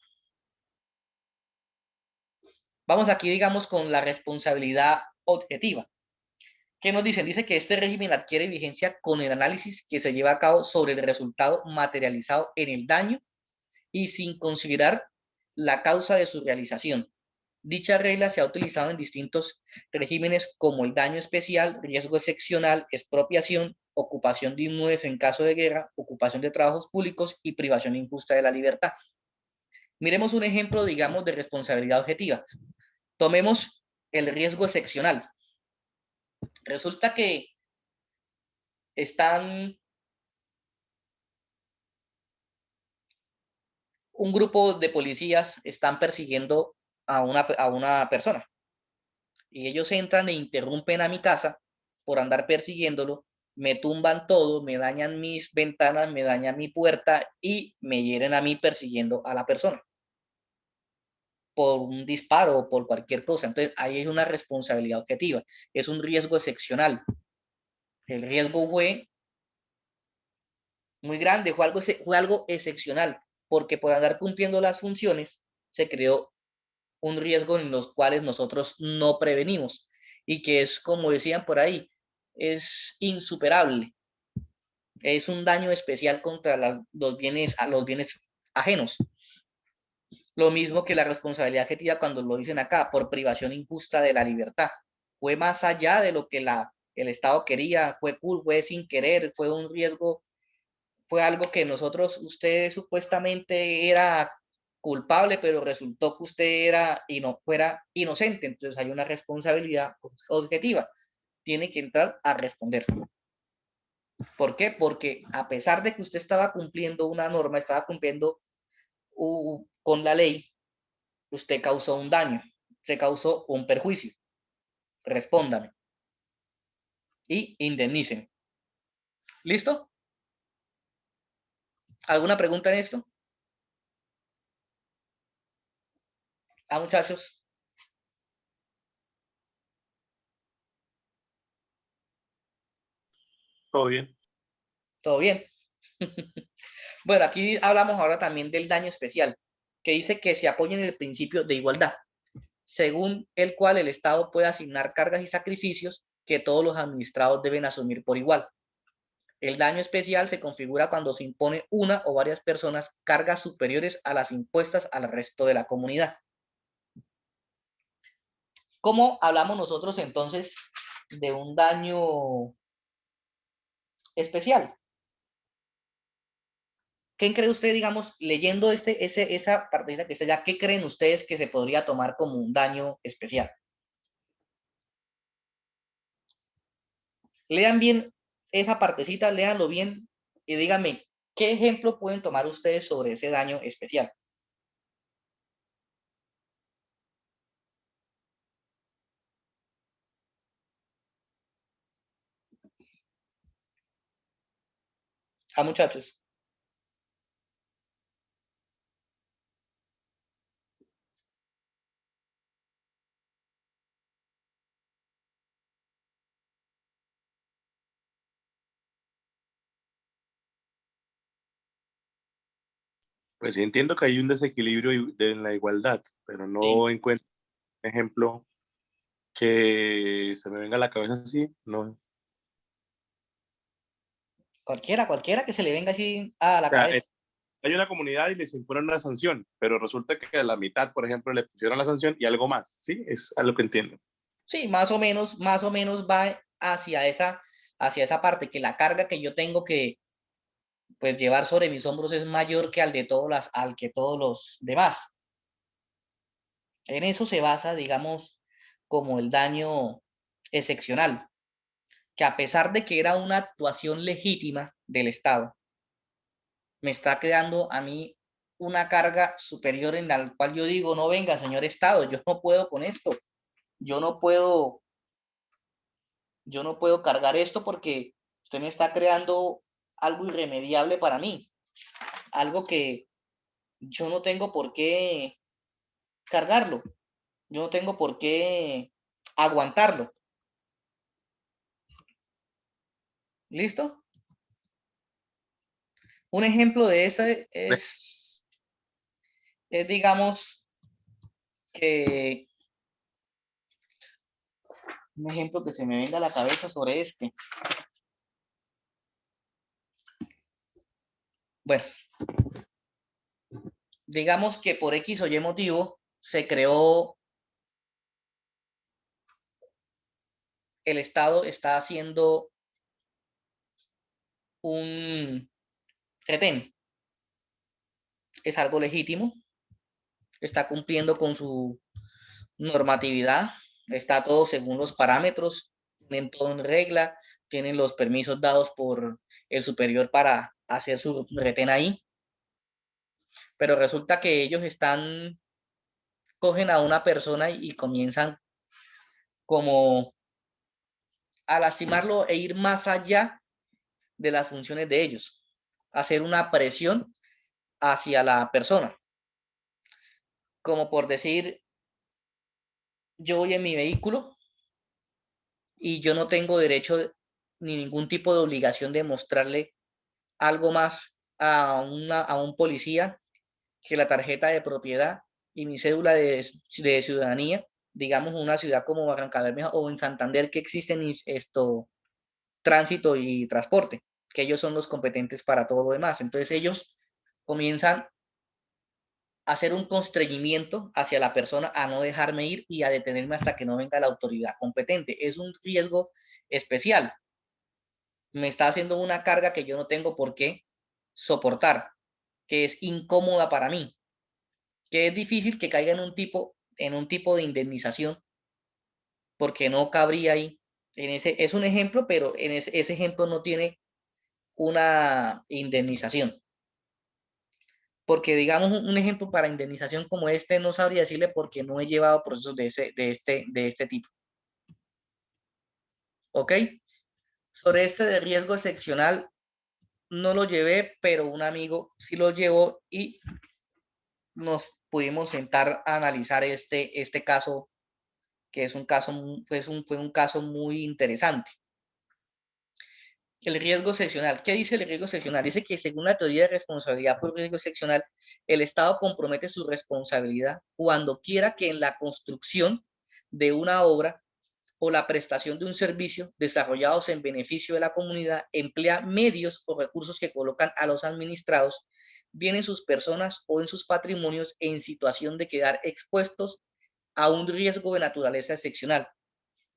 A: Vamos aquí, digamos, con la responsabilidad objetiva. ¿Qué nos dicen? Dice que este régimen adquiere vigencia con el análisis que se lleva a cabo sobre el resultado materializado en el daño y sin considerar la causa de su realización. Dicha regla se ha utilizado en distintos regímenes como el daño especial, riesgo excepcional, expropiación, ocupación de inmuebles en caso de guerra, ocupación de trabajos públicos y privación injusta de la libertad. Miremos un ejemplo, digamos, de responsabilidad objetiva. Tomemos el riesgo excepcional. Resulta que un grupo de policías están persiguiendo a una persona y ellos entran e interrumpen a mi casa por andar persiguiéndolo, me tumban todo, me dañan mis ventanas, me dañan mi puerta y me hieren a mí persiguiendo a la persona por un disparo o por cualquier cosa. Entonces ahí es una responsabilidad objetiva, es un riesgo excepcional. El riesgo fue muy grande, fue algo excepcional, porque por andar cumpliendo las funciones se creó un riesgo en los cuales nosotros no prevenimos y que es, como decían por ahí, es insuperable. Es un daño especial contra los bienes ajenos. Lo mismo que la responsabilidad objetiva cuando lo dicen acá, por privación injusta de la libertad. Fue más allá de lo que el Estado quería, fue sin querer, fue un riesgo, fue algo que usted supuestamente era culpable, pero resultó que usted fuera inocente. Entonces hay una responsabilidad objetiva. Tiene que entrar a responder. ¿Por qué? Porque a pesar de que usted estaba cumpliendo una norma, estaba cumpliendo con la ley, usted causó un daño, se causó un perjuicio. Respóndame y indemnicen. ¿Listo? ¿Alguna pregunta en esto? Muchachos.
D: Todo bien.
A: ¿Todo bien? Bueno, aquí hablamos ahora también del daño especial, que dice que se apoya en el principio de igualdad, según el cual el Estado puede asignar cargas y sacrificios que todos los administrados deben asumir por igual. El daño especial se configura cuando se impone una o varias personas cargas superiores a las impuestas al resto de la comunidad. ¿Cómo hablamos nosotros entonces de un daño especial? ¿Qué cree usted, digamos, leyendo esa partecita que está allá, qué creen ustedes que se podría tomar como un daño especial? Lean bien esa partecita, léanlo bien y díganme, ¿qué ejemplo pueden tomar ustedes sobre ese daño especial? Muchachos.
D: Pues sí, entiendo que hay un desequilibrio en la igualdad, pero no
A: Sí.
D: encuentro un ejemplo que se me venga a la cabeza así, no.
A: Cualquiera que se le venga así a la
D: O sea,
A: cabeza.
D: hay una comunidad y les imponen una sanción, pero resulta que a la mitad, por ejemplo, le pusieron la sanción y algo más, ¿sí? Es a lo que entiendo.
A: Sí, más o menos va hacia esa parte, que la carga que yo tengo que pues llevar sobre mis hombros es mayor que al que todos los demás. En eso se basa, digamos, como el daño excepcional, que a pesar de que era una actuación legítima del Estado, me está creando a mí una carga superior en la cual yo digo, no venga, señor Estado, yo no puedo con esto, yo no puedo cargar esto porque usted me está creando algo irremediable para mí, algo que yo no tengo por qué cargarlo, yo no tengo por qué aguantarlo. ¿Listo? Un ejemplo de eso es digamos, que un ejemplo que se me venga a la cabeza sobre este. Bueno, digamos que por X o Y motivo se creó, el Estado está haciendo un retén. Es algo legítimo, está cumpliendo con su normatividad, está todo según los parámetros, tienen todo en regla, tienen los permisos dados por el superior para hacer su retén ahí, pero resulta que ellos cogen a una persona y comienzan como a lastimarlo e ir más allá de las funciones de ellos, hacer una presión hacia la persona, como por decir, yo voy en mi vehículo y yo no tengo derecho ni ningún tipo de obligación de mostrarle algo más a un policía que la tarjeta de propiedad y mi cédula de ciudadanía, digamos una ciudad como Barrancabermeja o en Santander que existen tránsito y transporte, que ellos son los competentes para todo lo demás. Entonces ellos comienzan a hacer un constreñimiento hacia la persona a no dejarme ir y a detenerme hasta que no venga la autoridad competente. Es un riesgo especial. Me está haciendo una carga que yo no tengo por qué soportar, que es incómoda para mí, que es difícil que caiga en un tipo de indemnización, porque no cabría ahí. Es un ejemplo, pero ese ejemplo no tiene una indemnización. Porque digamos un ejemplo para indemnización como este no sabría decirle porque no he llevado procesos de este tipo. ¿Ok? Sobre este de riesgo excepcional no lo llevé, pero un amigo sí lo llevó y nos pudimos sentar a analizar este caso, que es un caso, fue un caso muy interesante. El riesgo excepcional. ¿Qué dice el riesgo excepcional? Dice que según la teoría de responsabilidad por riesgo excepcional, el Estado compromete su responsabilidad cuando quiera que en la construcción de una obra o la prestación de un servicio desarrollados en beneficio de la comunidad emplea medios o recursos que colocan a los administrados, bien en sus personas o en sus patrimonios, en situación de quedar expuestos a un riesgo de naturaleza excepcional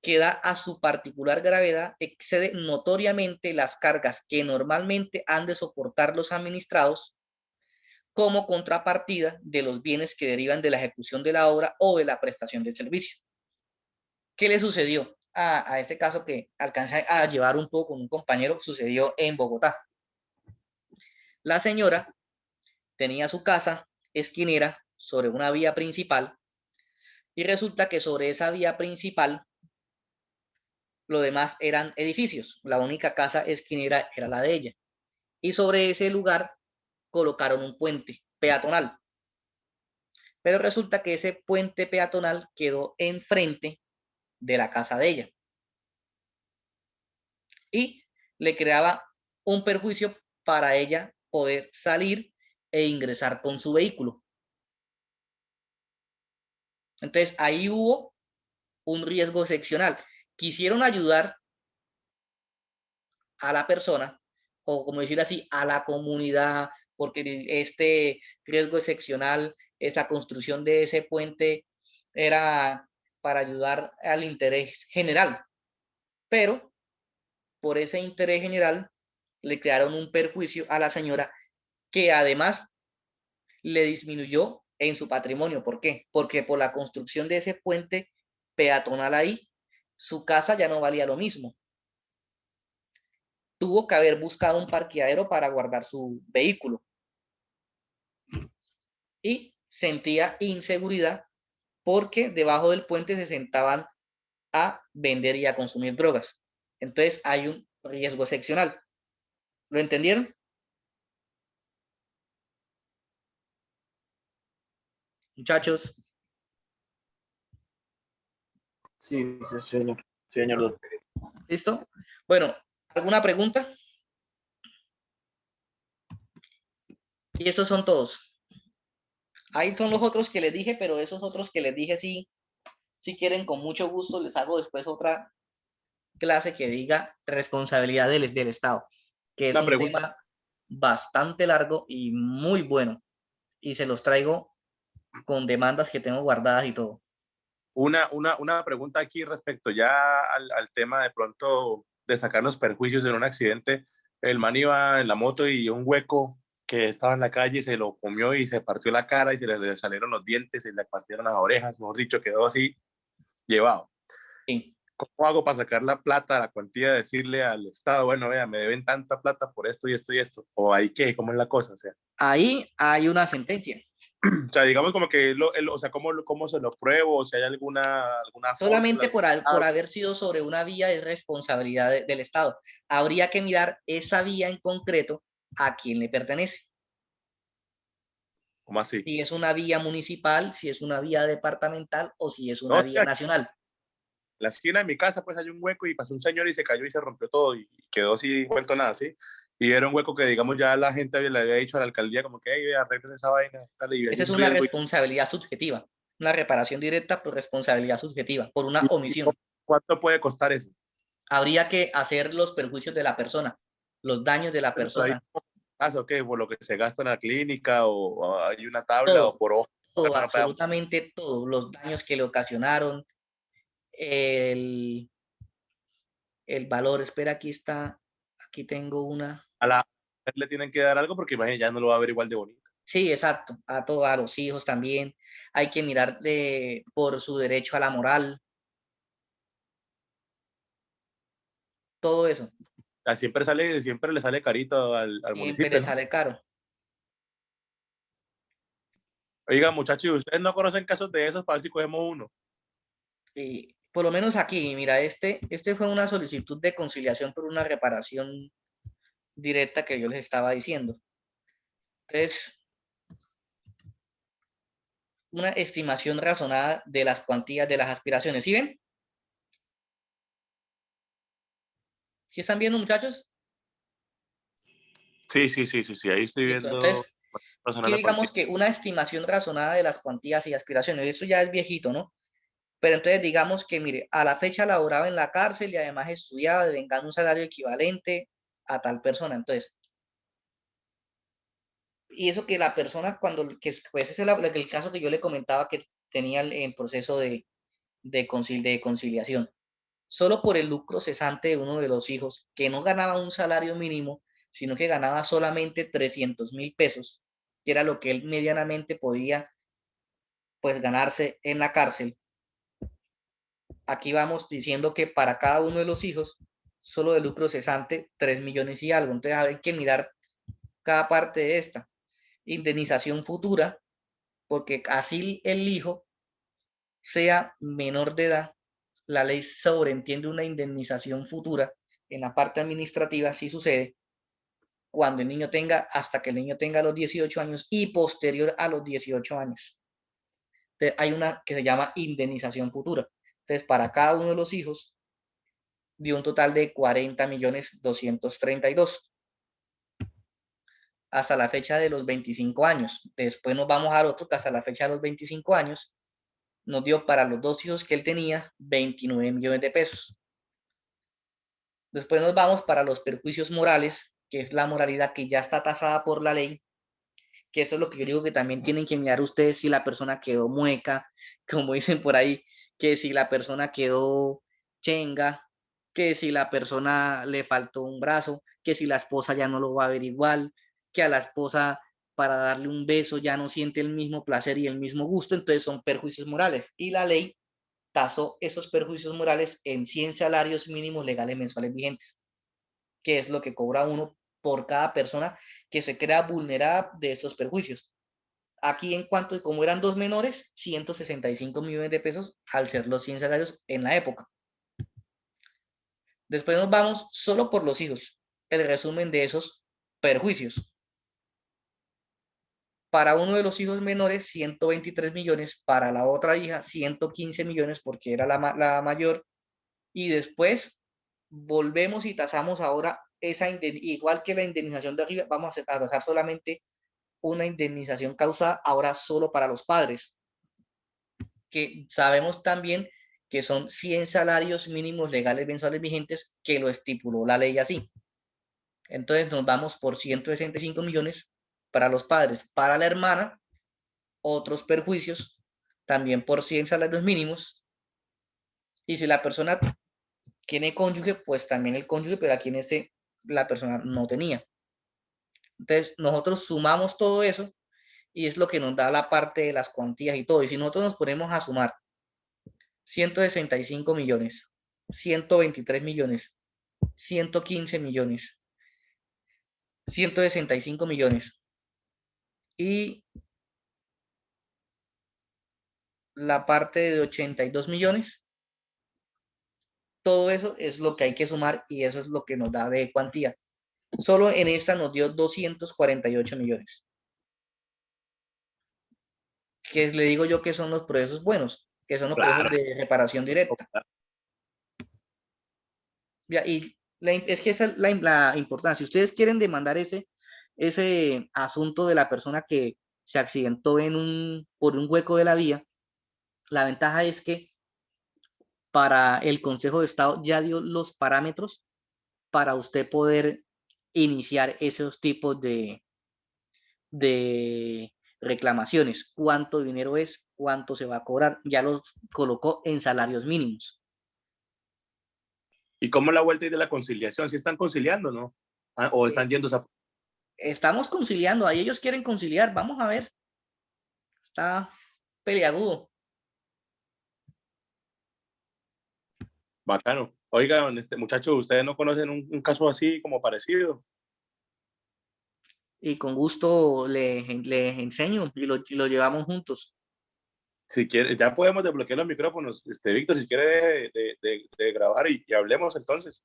A: que da a su particular gravedad, excede notoriamente las cargas que normalmente han de soportar los administrados como contrapartida de los bienes que derivan de la ejecución de la obra o de la prestación del servicio. ¿Qué le sucedió a este caso que alcanza a llevar un poco con un compañero? Sucedió en Bogotá. La señora tenía su casa esquinera sobre una vía principal y resulta que sobre esa vía principal lo demás eran edificios. La única casa esquinera era la de ella. Y sobre ese lugar colocaron un puente peatonal. Pero resulta que ese puente peatonal quedó enfrente de la casa de ella. Y le creaba un perjuicio para ella poder salir e ingresar con su vehículo. Entonces ahí hubo un riesgo excepcional. Quisieron ayudar a la persona, o como decir así, a la comunidad, porque este riesgo excepcional, esa construcción de ese puente era para ayudar al interés general. Pero por ese interés general le crearon un perjuicio a la señora que además le disminuyó en su patrimonio. ¿Por qué? Porque por la construcción de ese puente peatonal ahí, su casa ya no valía lo mismo. Tuvo que haber buscado un parqueadero para guardar su vehículo. Y sentía inseguridad porque debajo del puente se sentaban a vender y a consumir drogas. Entonces hay un riesgo excepcional. ¿Lo entendieron? Muchachos.
C: Sí, sí, señor. Señor doctor.
A: ¿Listo? Bueno, ¿alguna pregunta? Y esos son todos. Ahí son los otros que les dije, pero esos otros que les dije sí, si quieren, con mucho gusto les hago después otra clase que diga responsabilidad del Estado, que es un tema bastante largo y muy bueno. Y se los traigo con demandas que tengo guardadas y todo.
D: Una pregunta aquí respecto ya al tema de pronto de sacar los perjuicios en un accidente. El man iba en la moto y un hueco que estaba en la calle se lo comió y se partió la cara y se le salieron los dientes y le partieron las orejas, mejor dicho, quedó así llevado.
A: Sí.
D: ¿Cómo hago para sacar la plata, la cuantía, decirle al Estado, bueno, vea, me deben tanta plata por esto y esto y esto? ¿O ahí qué? ¿Cómo es la cosa? O sea,
A: ahí hay una sentencia.
D: o sea, digamos como que, o sea, ¿cómo se lo pruebo? O si hay alguna
A: solamente
D: fórmula,
A: por haber sido sobre una vía es responsabilidad del Estado. Habría que mirar esa vía en concreto a quién le pertenece.
D: ¿Cómo así?
A: Si es una vía municipal, si es una vía departamental o si es una vía nacional.
D: La esquina de mi casa pues hay un hueco y pasó un señor y se cayó y se rompió todo y quedó así vuelto nada, ¿sí? Y era un hueco que, digamos, ya la gente le había dicho a la alcaldía como que, hey, arreglen esa vaina. Tal, y
A: esa es una responsabilidad subjetiva, una reparación directa por responsabilidad subjetiva, por una omisión.
D: ¿Cuánto puede costar eso?
A: Habría que hacer los perjuicios de la persona, los daños de la persona.
D: ¿O qué? ¿Por lo que se gasta en la clínica o hay una tabla
A: todo,
D: o por ojo?
A: todo, absolutamente todo, los daños que le ocasionaron, el valor, espera, aquí está, aquí tengo una.
D: A la le tienen que dar algo porque imagínate, ya no lo va a ver igual de bonito.
A: Sí, exacto, a todos, a los hijos también. Hay que mirar por su derecho a la moral. Todo eso.
D: Siempre le sale carito al municipio.
A: Siempre le sale caro.
D: Oiga, muchachos, ¿ustedes no conocen casos de esos para ver si cogemos uno?
A: Y por lo menos aquí, mira, este fue una solicitud de conciliación por una reparación directa que yo les estaba diciendo. Entonces, una estimación razonada de las cuantías de las aspiraciones. ¿Sí ven? ¿Sí están viendo, muchachos?
D: Sí, ahí estoy viendo.
A: Entonces, aquí digamos que una estimación razonada de las cuantías y aspiraciones, eso ya es viejito, ¿no? Pero entonces digamos que, mire, a la fecha laboraba en la cárcel y además estudiaba devengando un salario equivalente a tal persona. Entonces, y eso que la persona pues ese es el caso que yo le comentaba que tenía el proceso de conciliación. Solo por el lucro cesante de uno de los hijos, que no ganaba un salario mínimo, sino que ganaba solamente 300.000 pesos, que era lo que él medianamente podía pues ganarse en la cárcel. Aquí vamos diciendo que para cada uno de los hijos, solo de lucro cesante, 3 millones y algo. Entonces hay que mirar cada parte de esta. Indemnización futura, porque así el hijo sea menor de edad, la ley sobreentiende una indemnización futura en la parte administrativa, si sucede, cuando el niño tenga, hasta que el niño tenga los 18 años y posterior a los 18 años. Entonces, hay una que se llama indemnización futura. Entonces, para cada uno de los hijos, dio un total de 40.232.000 hasta la fecha de los 25 años. Después nos vamos al otro que hasta la fecha de los 25 años nos dio para los 2 hijos que él tenía 29 millones de pesos. Después nos vamos para los perjuicios morales, que es la moralidad que ya está tasada por la ley, que eso es lo que yo digo que también tienen que mirar ustedes si la persona quedó mueca, como dicen por ahí, que si la persona quedó chenga, que si la persona le faltó un brazo, que si la esposa ya no lo va a ver igual, que a la esposa para darle un beso ya no siente el mismo placer y el mismo gusto, entonces son perjuicios morales. Y la ley tasó esos perjuicios morales en 100 salarios mínimos legales mensuales vigentes, que es lo que cobra uno por cada persona que se crea vulnerada de estos perjuicios. Aquí en cuanto, como eran 2 menores, 165 millones de pesos al ser los 100 salarios en la época. Después nos vamos solo por los hijos, el resumen de esos perjuicios. Para uno de los hijos menores, 123 millones, para la otra hija, 115 millones porque era la mayor, y después volvemos y tasamos ahora esa igual que la indemnización de arriba, vamos a tasar solamente una indemnización causada ahora solo para los padres, que sabemos también que son 100 salarios mínimos legales mensuales vigentes, que lo estipuló la ley así. Entonces nos vamos por 165 millones para los padres. Para la hermana, otros perjuicios, también por 100 salarios mínimos. Y si la persona tiene cónyuge, pues también el cónyuge, pero aquí en este la persona no tenía. Entonces nosotros sumamos todo eso y es lo que nos da la parte de las cuantías y todo. Y si nosotros nos ponemos a sumar 165 millones, 123 millones, 115 millones, 165 millones y la parte de 82 millones, todo eso es lo que hay que sumar y eso es lo que nos da de cuantía. Solo en esta nos dio 248 millones. Que le digo yo que son los procesos buenos, que son los procesos de reparación directa. Ya, y es que esa es la importancia. Si ustedes quieren demandar ese asunto de la persona que se accidentó por un hueco de la vía, la ventaja es que para el Consejo de Estado ya dio los parámetros para usted poder iniciar esos tipos de reclamaciones. ¿Cuánto dinero es? ¿Cuánto se va a cobrar? Ya los colocó en salarios mínimos.
D: ¿Y cómo la vuelta y de la conciliación? ¿Sí están conciliando, no? ¿O están yendo a...
A: Estamos conciliando, ahí ellos quieren conciliar, vamos a ver. Está peleagudo.
D: Bacano. Oigan, muchachos, ¿ustedes no conocen un caso así como parecido?
A: Y con gusto les enseño y lo llevamos juntos.
D: Si quiere, ya podemos desbloquear los micrófonos. Víctor, si quiere de grabar y hablemos entonces.